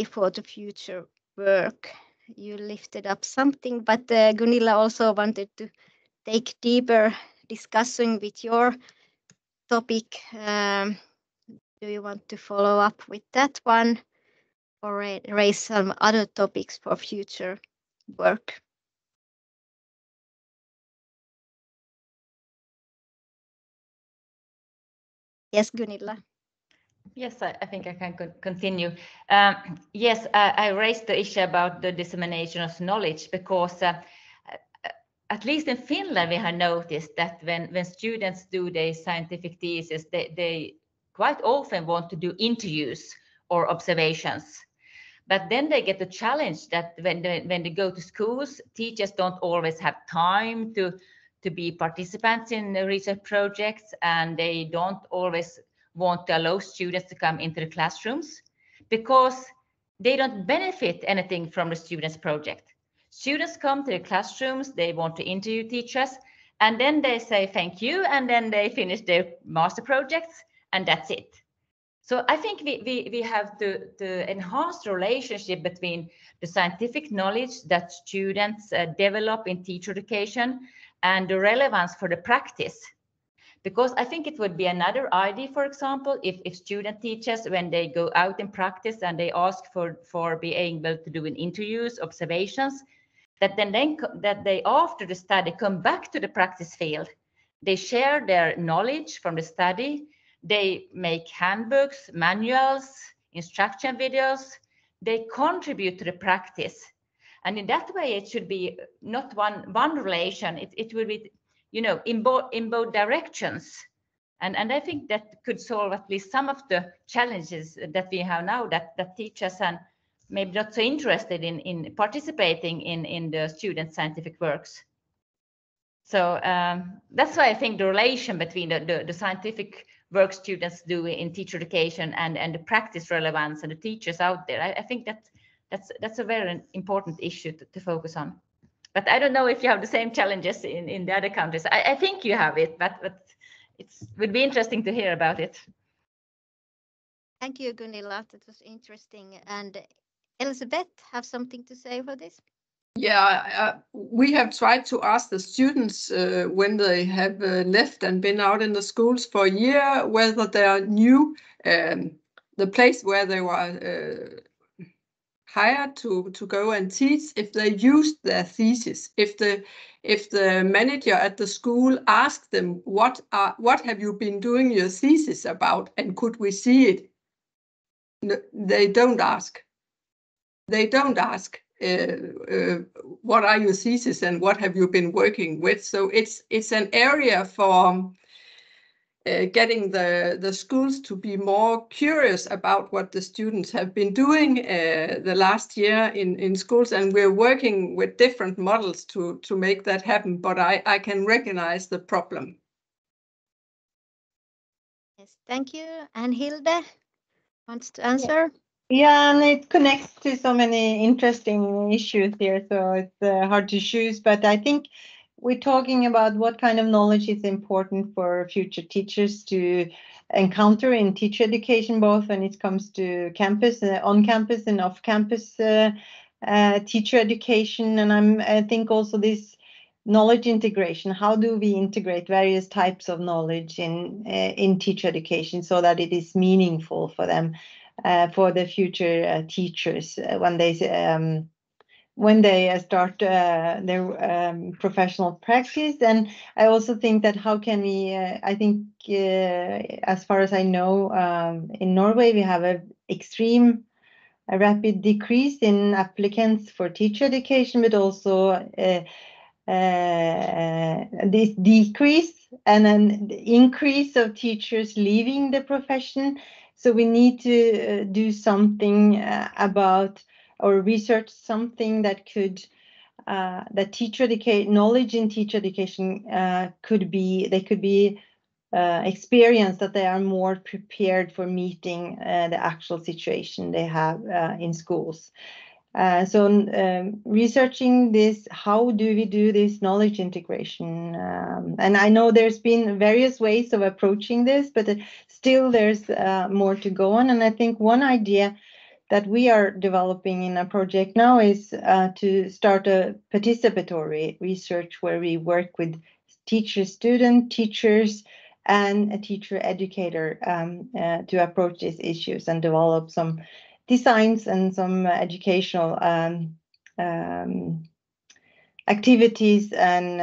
for the future work? You lifted up something, but Gunilla also wanted to take deeper discussion with your topic. Do you want to follow up with that one or raise some other topics for future work? Yes, Gunilla. Yes, I think I can continue. Yes, I raised the issue about the dissemination of knowledge because at least in Finland, we have noticed that when students do their scientific thesis, they quite often want to do interviews or observations. But then they get the challenge that when they go to schools, teachers don't always have time to be participants in the research projects, and they don't always want to allow students to come into the classrooms because they don't benefit anything from the students' project. Students come to the classrooms, they want to interview teachers, and then they say thank you, and then they finish their master projects, and that's it. So I think we have to enhance the relationship between the scientific knowledge that students develop in teacher education and the relevance for the practice. Because I think it would be another idea, for example, if student teachers, when they go out in practice and they ask for being able to do interviews, observations, that they after the study come back to the practice field. They share their knowledge from the study. They make handbooks, manuals, instruction videos. They contribute to the practice. And in that way, it should be not one relation. It will be, in both directions. And I think that could solve at least some of the challenges that we have now, that teachers and maybe not so interested in participating in the student scientific works. So that's why I think the relation between the scientific work students do in teacher education and the practice relevance and the teachers out there, I think that's a very important issue to focus on. But I don't know if you have the same challenges in the other countries. I think you have it, but it would be interesting to hear about it. Thank you, Gunilla. That was interesting. And Elizabeth, have something to say for this? Yeah, we have tried to ask the students when they have left and been out in the schools for a year, whether they knew the place where they were hired to go and teach, if they used their thesis, if the manager at the school asked them, what have you been doing your thesis about, and could we see it? No, they don't ask. They don't ask. What are your thesis and what have you been working with? So it's an area for getting the schools to be more curious about what the students have been doing the last year in schools, and we're working with different models to make that happen, but I can recognize the problem. Yes, thank you. And Hilde wants to answer? Yeah, and it connects to so many interesting issues here, so it's hard to choose. But I think we're talking about what kind of knowledge is important for future teachers to encounter in teacher education, both when it comes to campus, on-campus and off-campus teacher education. And I think also this knowledge integration. How do we integrate various types of knowledge in teacher education so that it is meaningful for them? For the future teachers when they start their professional practice. And I also think that how can we, I think as far as I know, in Norway, we have a rapid decrease in applicants for teacher education, but also this decrease and an increase of teachers leaving the profession. So we need to do something about or research something that could that teacher education knowledge in teacher education could be experienced, that they are more prepared for meeting the actual situation they have in schools. So researching this, how do we do this knowledge integration? And I know there's been various ways of approaching this, but still there's more to go on. And I think one idea that we are developing in a project now is to start a participatory research where we work with teachers, student teachers, and a teacher educator to approach these issues and develop some designs and some educational activities and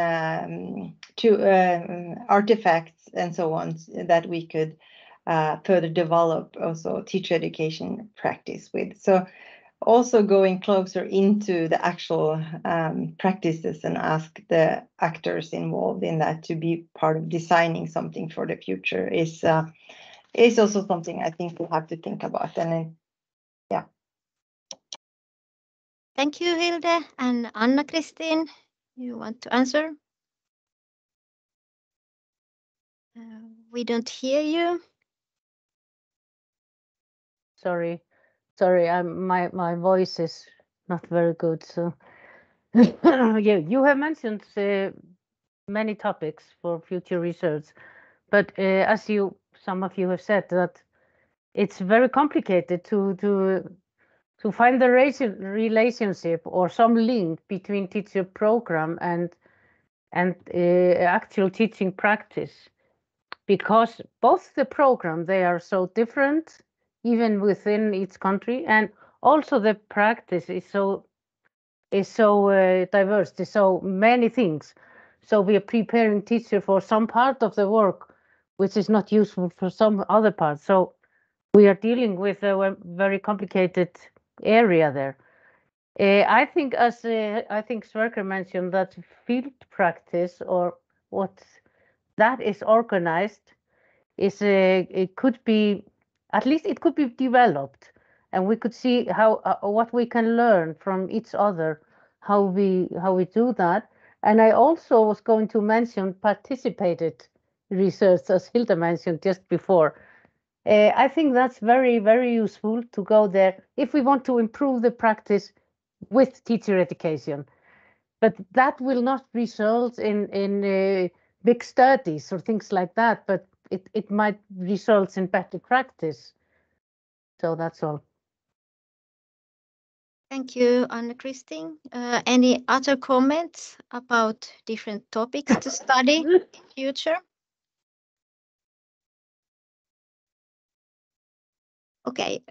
artifacts and so on that we could further develop also teacher education practice with. So also going closer into the actual practices and ask the actors involved in that to be part of designing something for the future is also something I think we'll have to think about. And yeah. Thank you, Hilde. And Anna-Kristin, you want to answer? We don't hear you. Sorry, my voice is not very good. So yeah, you have mentioned many topics for future research, but as some of you have said, that it's very complicated to find the relationship or some link between teacher program and actual teaching practice, because both the program, they are so different even within each country, and also the practice is so diverse. There's so many things. So we are preparing teacher for some part of the work which is not useful for some other part. So we are dealing with a very complicated area there. I think, as I think Sverker mentioned, that field practice, or what that is organized, is it could be, at least it could be developed, and we could see how what we can learn from each other, how we do that. And I also was going to mention participated research, as Hilda mentioned just before. I think that's very, very useful to go there if we want to improve the practice with teacher education. But that will not result in big studies or things like that, but it might result in better practice. So that's all. Thank you, Anna-Kristin. Any other comments about different topics to study in future? Okay.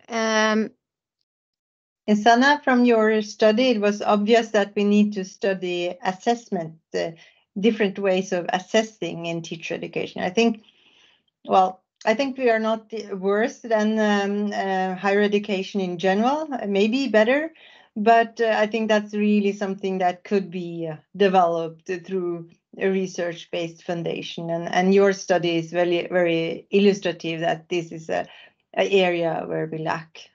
Sanna, from your study, it was obvious that we need to study assessment, different ways of assessing in teacher education. I think we are not worse than higher education in general, maybe better, but I think that's really something that could be developed through a research-based foundation. And your study is very, very illustrative that this is an area where we lack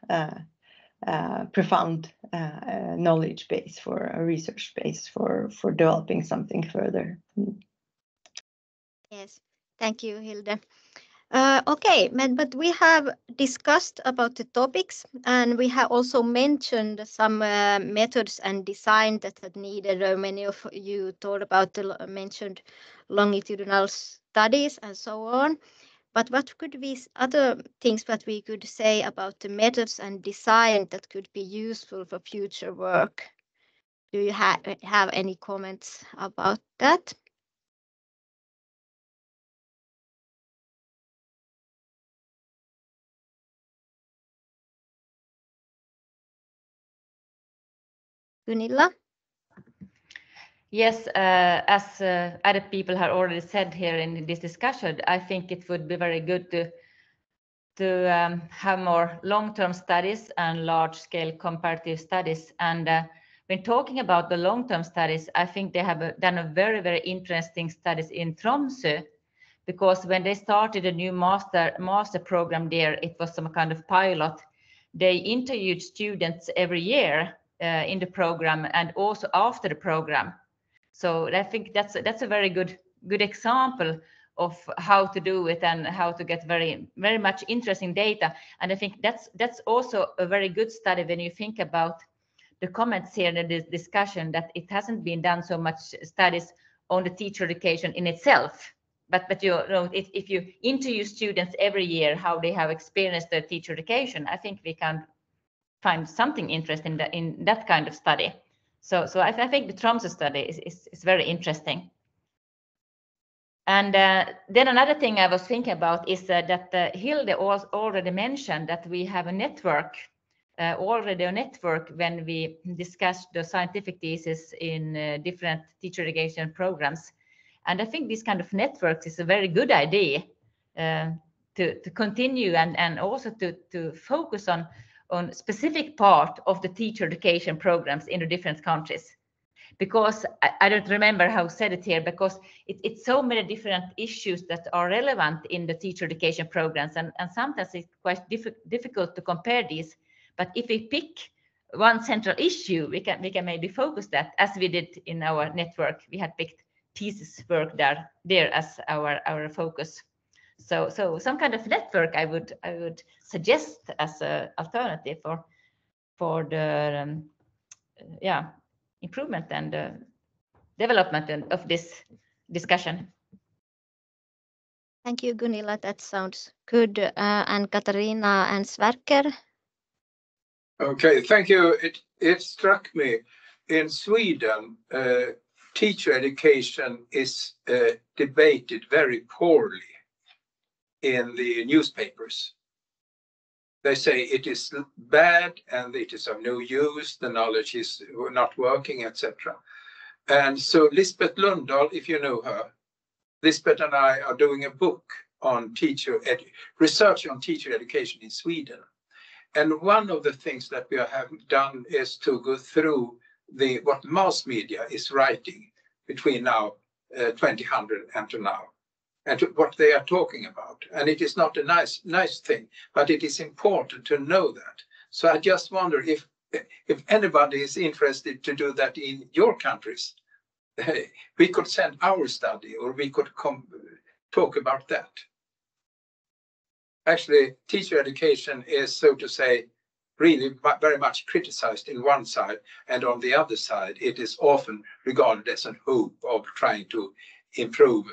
profound knowledge base, for a research base for developing something further. Yes, thank you, Hilde. Okay, but we have discussed about the topics, and we have also mentioned some methods and design that are needed. Many of you thought about the mentioned longitudinal studies and so on. But what could be other things that we could say about the methods and design that could be useful for future work? Do you have any comments about that? Gunilla? Yes, as other people have already said here in this discussion, I think it would be very good to have more long-term studies and large-scale comparative studies. And when talking about the long-term studies, I think they have done a very, very interesting studies in Tromsø, because when they started a new master program there, it was some kind of pilot. They interviewed students every year in the program and also after the program. So I think that's a very good example of how to do it and how to get very, very much interesting data. And I think that's also a very good study when you think about the comments here in this discussion, that it hasn't been done so much studies on the teacher education in itself. But you know, if you interview students every year how they have experienced their teacher education, I think we can find something interesting in that kind of study. So I think the Tromsø study is very interesting. And then another thing I was thinking about is that Hilde already mentioned that we have a network, already a network when we discussed the scientific thesis in different teacher education programs. And I think this kind of networks is a very good idea to continue and also to focus on specific part of the teacher education programs in the different countries. Because I don't remember how said it here, because it's so many different issues that are relevant in the teacher education programs, and sometimes it's quite difficult to compare these. But if we pick one central issue, we can maybe focus that, as we did in our network. We had picked thesis work there as our focus. So some kind of network I would suggest as an alternative for the improvement and development of this discussion. Thank you, Gunilla. That sounds good. And Katarina and Sverker. Okay, thank you. It struck me in Sweden, teacher education is debated very poorly in the newspapers. They say it is bad and it is of no use, the knowledge is not working, etc. And so Lisbeth Lundahl, if you know her, Lisbeth and I are doing a book on research on teacher education in Sweden. And one of the things that we have done is to go through what mass media is writing between now 2000 and to now, and what they are talking about. And it is not a nice thing, but it is important to know that. So I just wonder if anybody is interested to do that in your countries. We could send our study, or we could talk about that. Actually, teacher education is, so to say, really very much criticized in one side, and on the other side, it is often regarded as a hope of trying to improve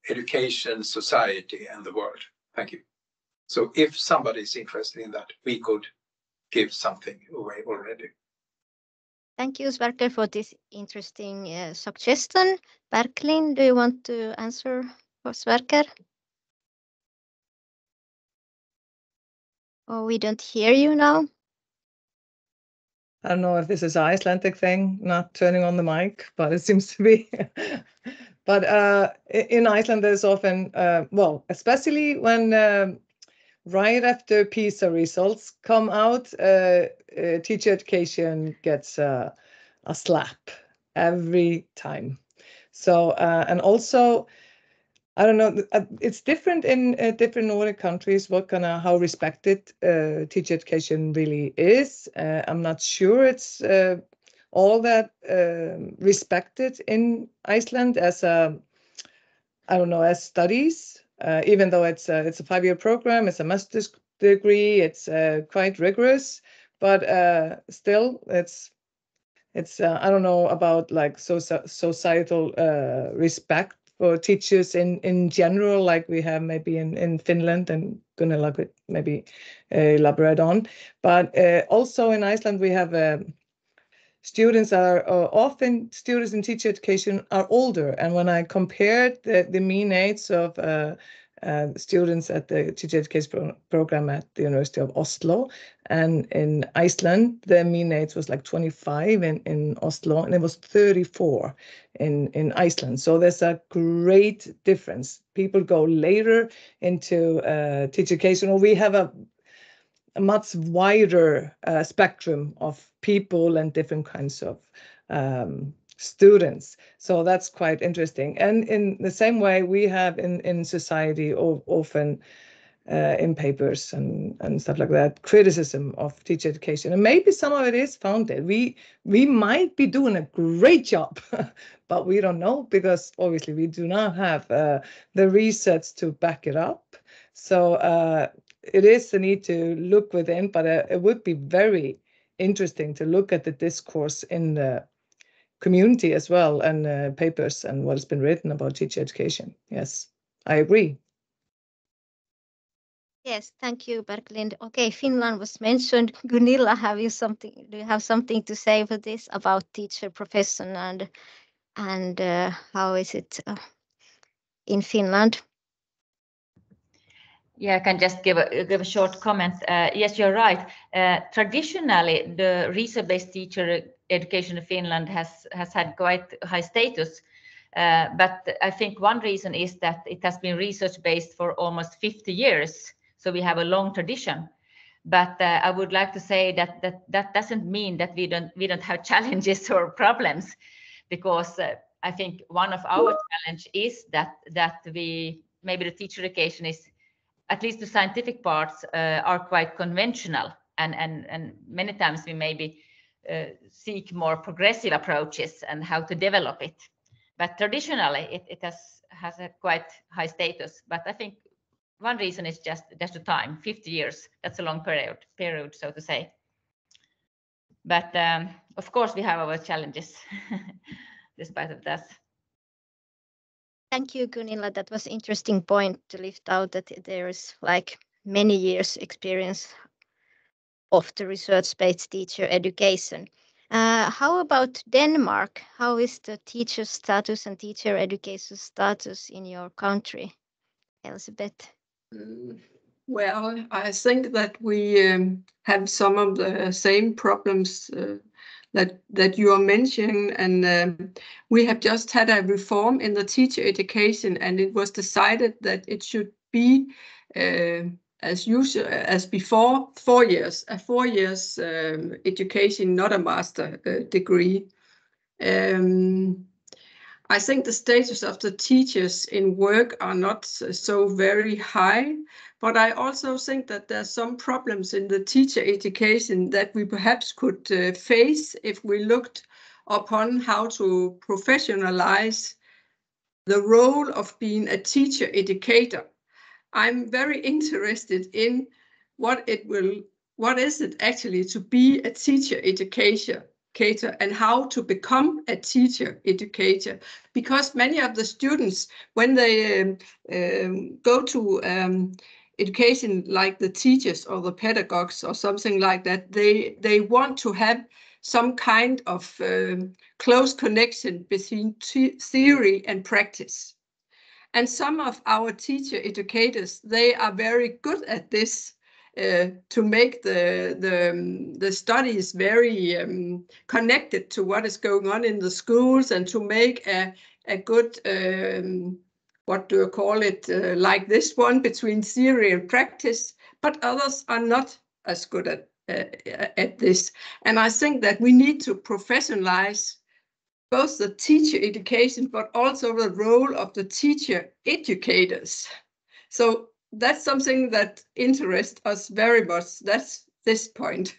education, society, and the world. Thank you. So if somebody is interested in that, we could give something away already. Thank you, Sverker, for this interesting suggestion. Berklin, do you want to answer for Sverker? Oh, we don't hear you now. I don't know if this is an Icelandic thing, not turning on the mic, but it seems to be. But in Iceland, there's often, well, especially when right after PISA results come out, teacher education gets a slap every time. So, and also, I don't know, it's different in different Nordic countries, how respected teacher education really is. I'm not sure it's all that respected in Iceland as as studies, even though it's a 5-year program, it's a master's degree, it's quite rigorous, but still it's I don't know about like societal respect for teachers in general, like we have maybe in Finland, and Gunilla could maybe elaborate on. But also in Iceland, we have students often students in teacher education are older. And when I compared the mean age of students at the teacher education program at the University of Oslo and in Iceland, the mean age was like 25 in Oslo, and it was 34 in Iceland. So there's a great difference. People go later into teacher education, or we have a much wider spectrum of people and different kinds of students. So that's quite interesting. And in the same way, we have in society often in papers and stuff like that, criticism of teacher education. And maybe some of it is founded. We might be doing a great job, but we don't know, because obviously we do not have the research to back it up. So it is a need to look within, but it would be very interesting to look at the discourse in the community as well, and papers and what has been written about teacher education. Yes, I agree. Yes, thank you, Berglind. Okay, Finland was mentioned. Gunilla, do you have something to say for this about teacher profession and how is it in Finland? Yeah, I can just give a short comment. Yes, you're right. Traditionally, the research-based teacher education in Finland has had quite high status. But I think one reason is that it has been research-based for almost 50 years. So we have a long tradition. But I would like to say that doesn't mean that we don't have challenges or problems, because I think one of our challenge is that we maybe the teacher education is, at least the scientific parts are quite conventional, and many times we maybe seek more progressive approaches and how to develop it. But traditionally, it has a quite high status. But I think one reason is just the time, 50 years. That's a long period, so to say. But of course, we have our challenges despite of that. Thank you, Gunilla. That was interesting point to lift out that there is like many years experience of the research-based teacher education. How about Denmark? How is the teacher status and teacher education status in your country, Elizabeth? Well, I think that we have some of the same problems that you are mentioning, and we have just had a reform in the teacher education, and it was decided that it should be as usual as before, 4 years, a 4 years education, not a master degree. I think the status of the teachers in work are not so very high, but I also think that there are some problems in the teacher education that we perhaps could face if we looked upon how to professionalize the role of being a teacher educator. I'm very interested in what is it actually to be a teacher educator and how to become a teacher educator, because many of the students, when they go to education like the teachers or the pedagogues or something like that, they want to have some kind of close connection between theory and practice. And some of our teacher educators, they are very good at this, to make the studies very connected to what is going on in the schools, and to make a good, what do you call it, like this one, between theory and practice, but others are not as good at this. And I think that we need to professionalize both the teacher education, but also the role of the teacher educators. So that's something that interests us very much. That's this point.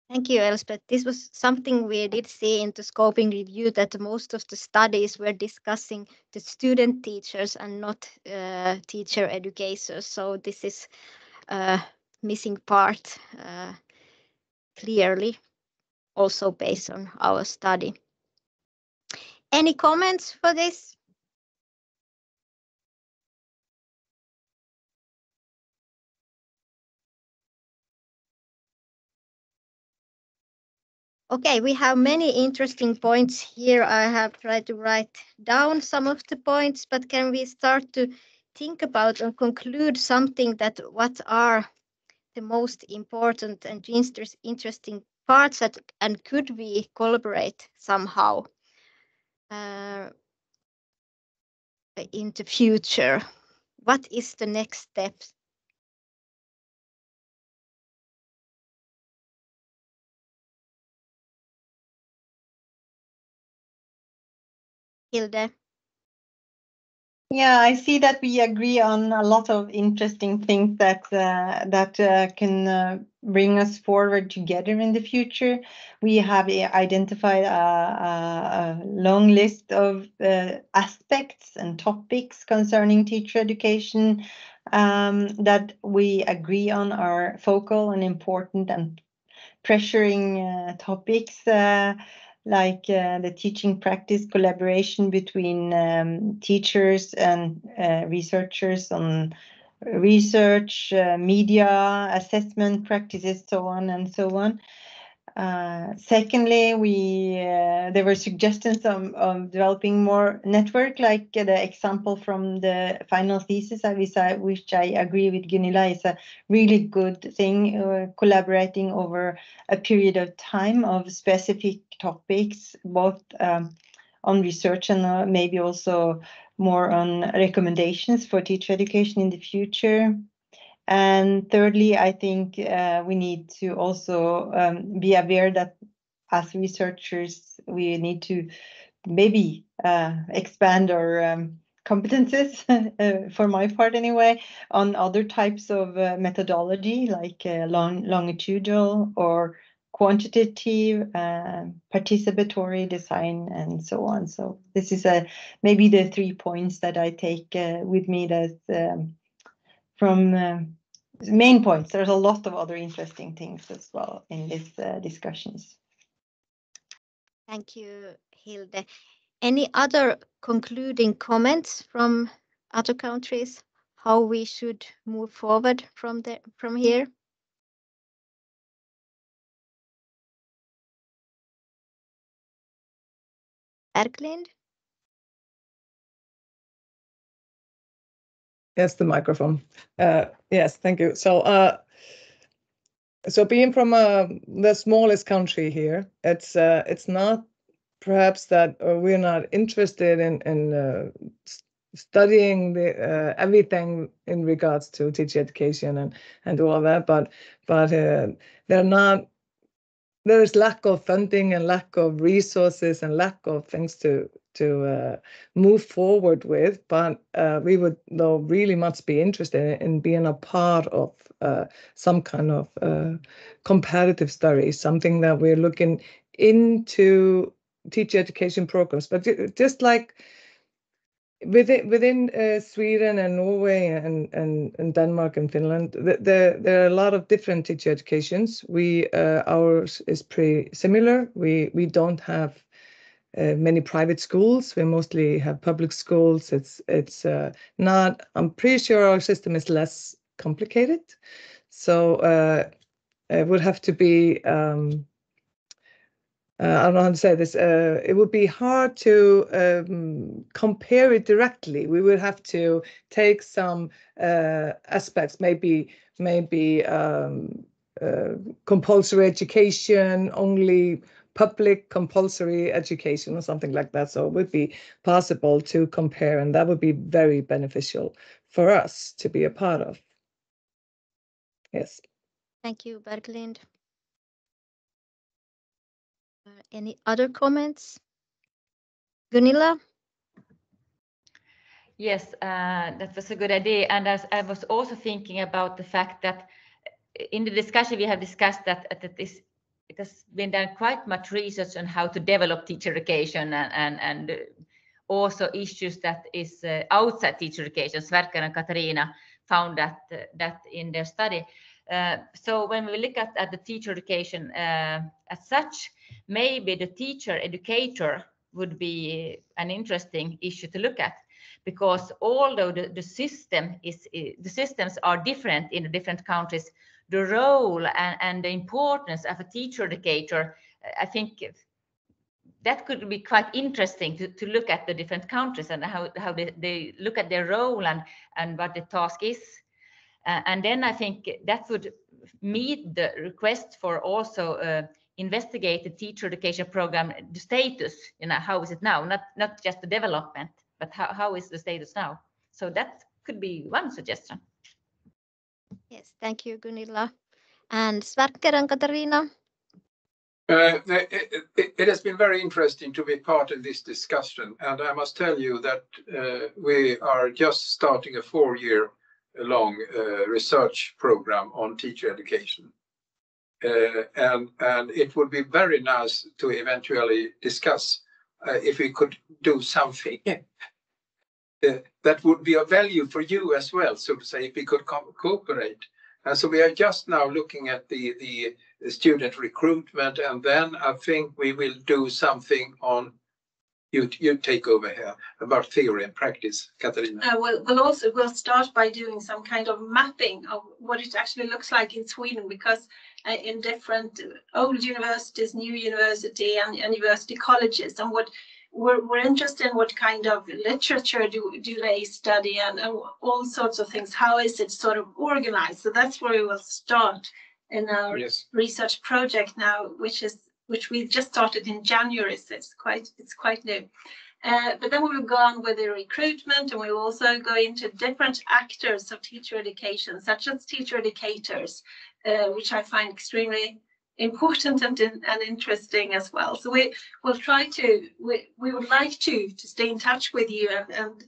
Thank you, Elspeth. This was something we did see in the scoping review, that most of the studies were discussing the student teachers and not teacher educators. So this is a missing part, clearly, also based on our study. Any comments for this? Okay, we have many interesting points here. I have tried to write down some of the points, but can we start to think about and conclude something, that what are the most important and interesting parts that, and could we collaborate somehow in the future? What is the next step? Hilde? Yeah, I see that we agree on a lot of interesting things that can bring us forward together in the future. We have identified a long list of aspects and topics concerning teacher education that we agree on are focal and important and pressuring topics. Like the teaching practice collaboration between teachers and researchers on research, media, assessment practices, so on and so on. Secondly, there were suggestions of developing more network, like the example from the final thesis, which I agree with Gunilla is a really good thing, collaborating over a period of time of specific topics, both on research and maybe also more on recommendations for teacher education in the future. And thirdly, I think we need to also be aware that as researchers, we need to maybe expand our competences, for my part anyway, on other types of methodology, like longitudinal or quantitative, participatory design, and so on. So this is maybe the 3 points that I take with me that from main points. There's a lot of other interesting things as well in these discussions. Thank you, Hilde. Any other concluding comments from other countries? How we should move forward from here? Berglind? Yes, the microphone. Yes, thank you. So being from the smallest country here, it's not perhaps that we're not interested in studying everything in regards to teacher education and all of that, but there is lack of funding and lack of resources and lack of things to move forward with. But we would, though, really much be interested in being a part of some kind of comparative study, something that we're looking into teacher education programs. But just like within Sweden and Norway and Denmark and Finland, there are a lot of different teacher educations. Ours is pretty similar. We don't have many private schools. We mostly have public schools. It's not. I'm pretty sure our system is less complicated. So it would have to be. I don't know how to say this. It would be hard to compare it directly. We would have to take some aspects, maybe compulsory education, only public compulsory education or something like that. So it would be possible to compare, and that would be very beneficial for us to be a part of. Yes. Thank you, Berglind. Any other comments? Gunilla? Yes, that was a good idea. And as I was also thinking about the fact that in the discussion we have discussed that it has been done quite much research on how to develop teacher education and also issues that is outside teacher education. Sverker and Katarina found that in their study. So when we look at the teacher education as such, maybe the teacher educator would be an interesting issue to look at, because although the systems are different in the different countries, the role and the importance of a teacher educator, I think that could be quite interesting to look at the different countries and how they look at their role and what the task is. And then I think that would meet the request for also investigate the teacher education program, the status, how is it now? Not just the development, but how is the status now? So that could be one suggestion. Yes, thank you, Gunilla. And Sverker and Katarina? It has been very interesting to be part of this discussion, and I must tell you that we are just starting a 4-year-long research program on teacher education. And it would be very nice to eventually discuss if we could do something that would be of value for you as well, so to say, if we could cooperate. And so we are just now looking at the student recruitment, and then I think we will do something on, you take over here, about theory and practice, Katarina. We'll start by doing some kind of mapping of what it actually looks like in Sweden, because in different old universities, new university and university colleges, and what we're interested in, what kind of literature do they study, and all sorts of things. How is it sort of organized? So that's where we will start in our research project now, which we just started in January. So it's quite new. But then we will go on with the recruitment, and we will also go into different actors of teacher education, such as teacher educators, which I find extremely important and interesting as well. So we would like to stay in touch with you and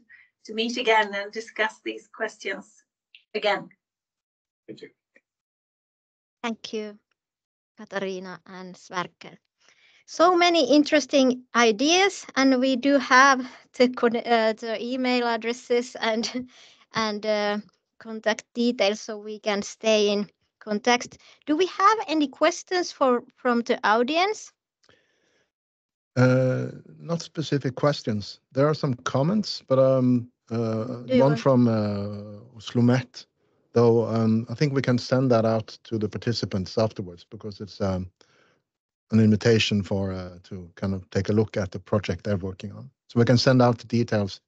to meet again and discuss these questions again. Thank you. Thank you, Katarina and Sverker. So many interesting ideas, and we do have the email addresses and contact details, so we can stay in contact. Do we have any questions from the audience? Not specific questions. There are some comments, but one from Slumet, though I think we can send that out to the participants afterwards because it's an invitation for to kind of take a look at the project they're working on. So we can send out the details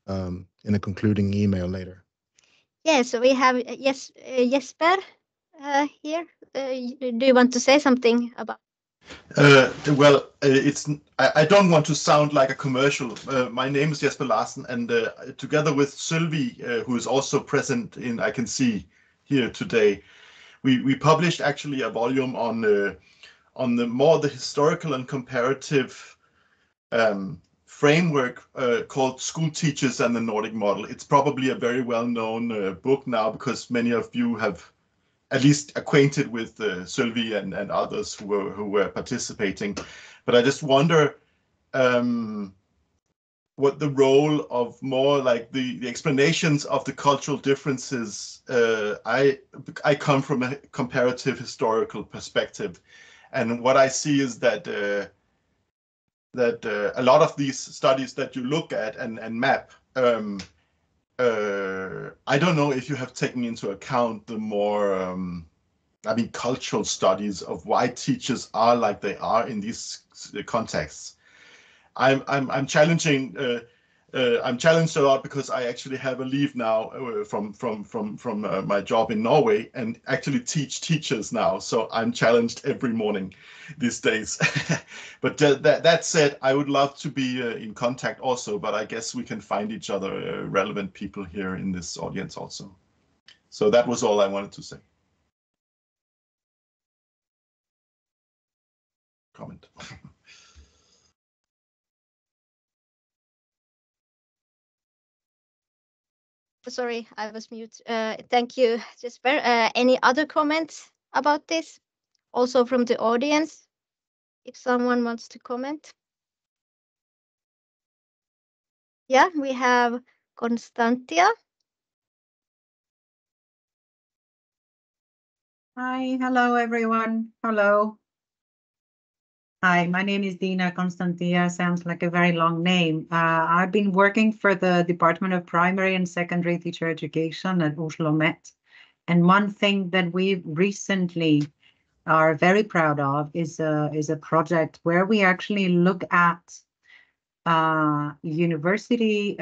in a concluding email later. Yeah, so we have Jesper here. Do you want to say something about? Well, I don't want to sound like a commercial. My name is Jesper Larsen, and together with Sylvie, who is also present I can see here today, we published actually a volume on the historical and comparative framework called School Teachers and the Nordic Model. It's probably a very well-known book now because many of you have at least acquainted with Sylvie and others who were participating. But I just wonder what the role of more like the explanations of the cultural differences. I come from a comparative historical perspective, and what I see is that a lot of these studies that you look at and map, I don't know if you have taken into account the more, cultural studies of why teachers are like they are in these contexts. I'm challenging. I'm challenged a lot because I actually have a leave now from my job in Norway and actually teach teachers now. So I'm challenged every morning these days. But that said, I would love to be in contact also, but I guess we can find each other relevant people here in this audience also. So that was all I wanted to say. Comment. Sorry, I was mute. Thank you, Jesper. Any other comments about this? Also from the audience, if someone wants to comment. Yeah, we have Constantia. Hi, hello everyone. Hello. Hi, my name is Dina Constantia. Sounds like a very long name. I've been working for the Department of Primary and Secondary Teacher Education at Oslo Met. And one thing that we recently are very proud of is a project where we actually look at university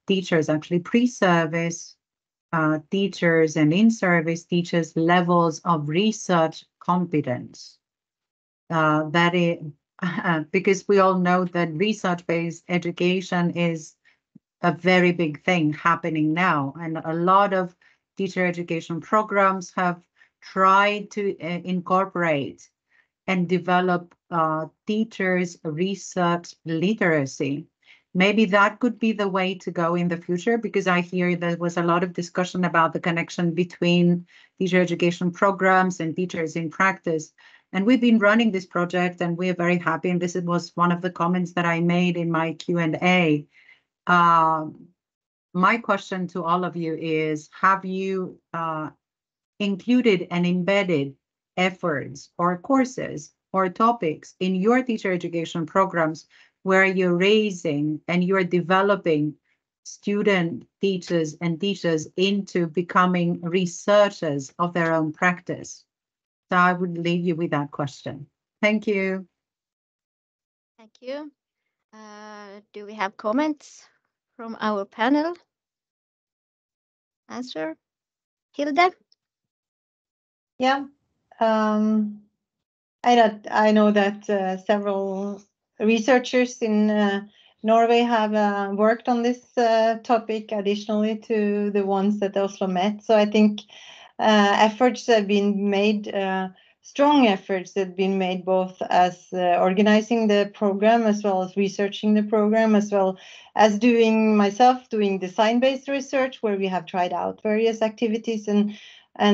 teachers, actually pre-service teachers and in-service teachers' levels of research competence. That is because we all know that research-based education is a very big thing happening now, and a lot of teacher education programs have tried to incorporate and develop teachers' research literacy. Maybe that could be the way to go in the future, because I hear there was a lot of discussion about the connection between teacher education programs and teachers in practice. And we've been running this project and we're very happy. And this was one of the comments that I made in my Q&A. My question to all of you is, have you included and embedded efforts or courses or topics in your teacher education programs where you're raising and you're developing student teachers and teachers into becoming researchers of their own practice? So I would leave you with that question. Thank you. Thank you. Do we have comments from our panel? Answer? Hilde? Yeah. I know that several researchers in Norway have worked on this topic additionally to the ones that Oslo Met. So I think efforts have been made, strong efforts have been made both as organizing the program as well as researching the program, as well as doing design-based research where we have tried out various activities and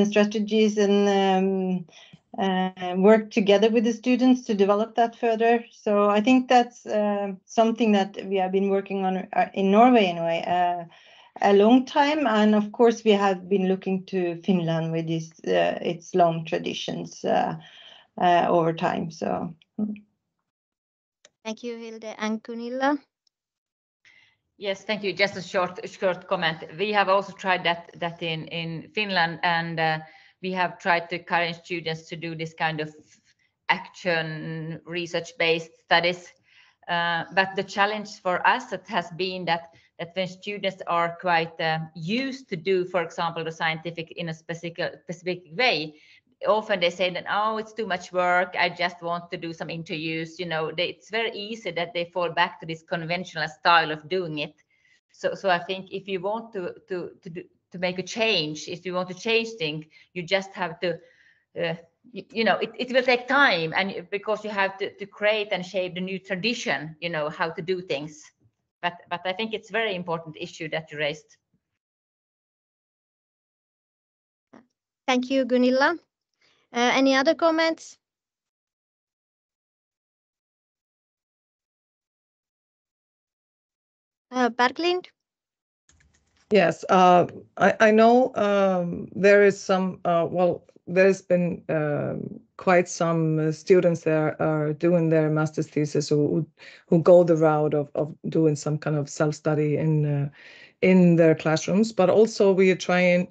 strategies and work together with the students to develop that further. So I think that's something that we have been working on in Norway anyway a long time, and of course we have been looking to Finland with its long traditions over time. So Thank you, Hilde and Gunilla. Yes, thank you. Just a short comment. We have also tried that in Finland, and we have tried to encourage students to do this kind of action research-based studies. But the challenge for us has been that when students are quite used to do, for example, the scientific in a specific way, often they say that, oh, it's too much work, I just want to do some interviews. It's very easy that they fall back to this conventional style of doing it. So I think if you want to make a change, if you want to change things, you just have to it will take time, and because you have to create and shape the new tradition, how to do things. But I think it's a very important issue that you raised. Thank you, Gunilla. Any other comments? Berglind? Yes, I know there is some, there's been quite some students that are doing their master's thesis who go the route of doing some kind of self-study in their classrooms, but also we are trying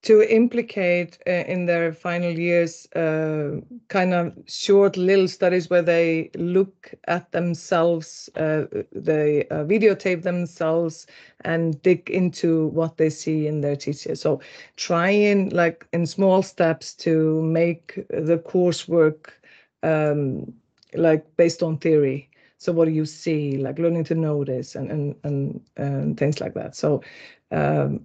to implicate in their final years kind of short little studies where they look at themselves, they videotape themselves and dig into what they see in their teacher. So trying like in small steps to make the coursework like based on theory. So what do you see, like learning to notice and things like that. So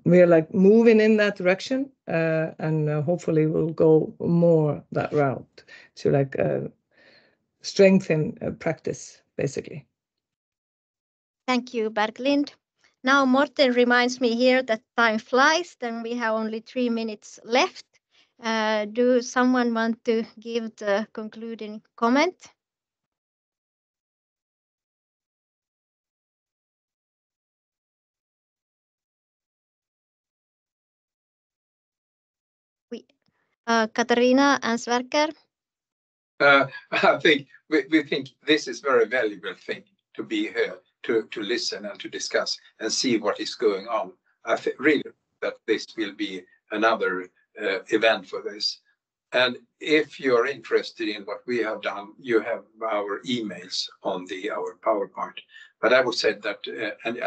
we are like moving in that direction, and hopefully we'll go more that route to like strengthen practice, basically. Thank you, Berglind. Now Morten reminds me here that time flies, then we have only 3 minutes left. Do someone want to give the concluding comment? Katarina and Sverker? I think we think this is very valuable thing to be here, to listen and to discuss and see what is going on. I think really that this will be another event for this. And if you're interested in what we have done, you have our emails on our PowerPoint. But I would say that, and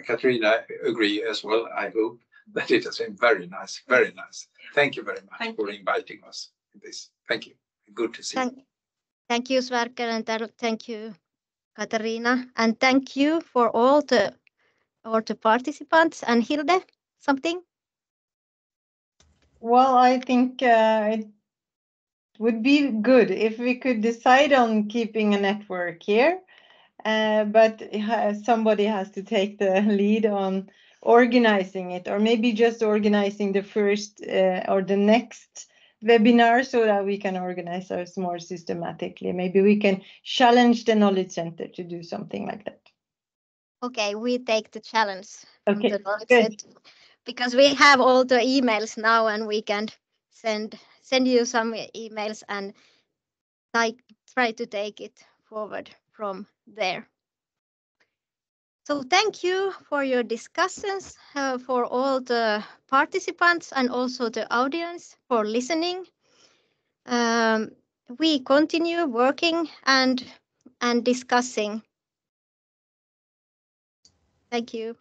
Katarina agree as well, I hope, that it has been very nice, very nice. Thank you very much for inviting us in this. Thank you. Good to see you. Thank you, Sverker, and thank you, Katarina. And thank you for all the participants. And Hilde, something? Well, I think it would be good if we could decide on keeping a network here, but somebody has to take the lead on organizing it, or maybe just organizing the first or the next webinar so that we can organize ours more systematically. Maybe we can challenge the Knowledge Center to do something like that. Okay, we take the challenge. Okay, the Knowledge Center, because we have all the emails now, and we can send you some emails and try to take it forward from there. So thank you for your discussions, for all the participants and also the audience for listening. We continue working and discussing. Thank you.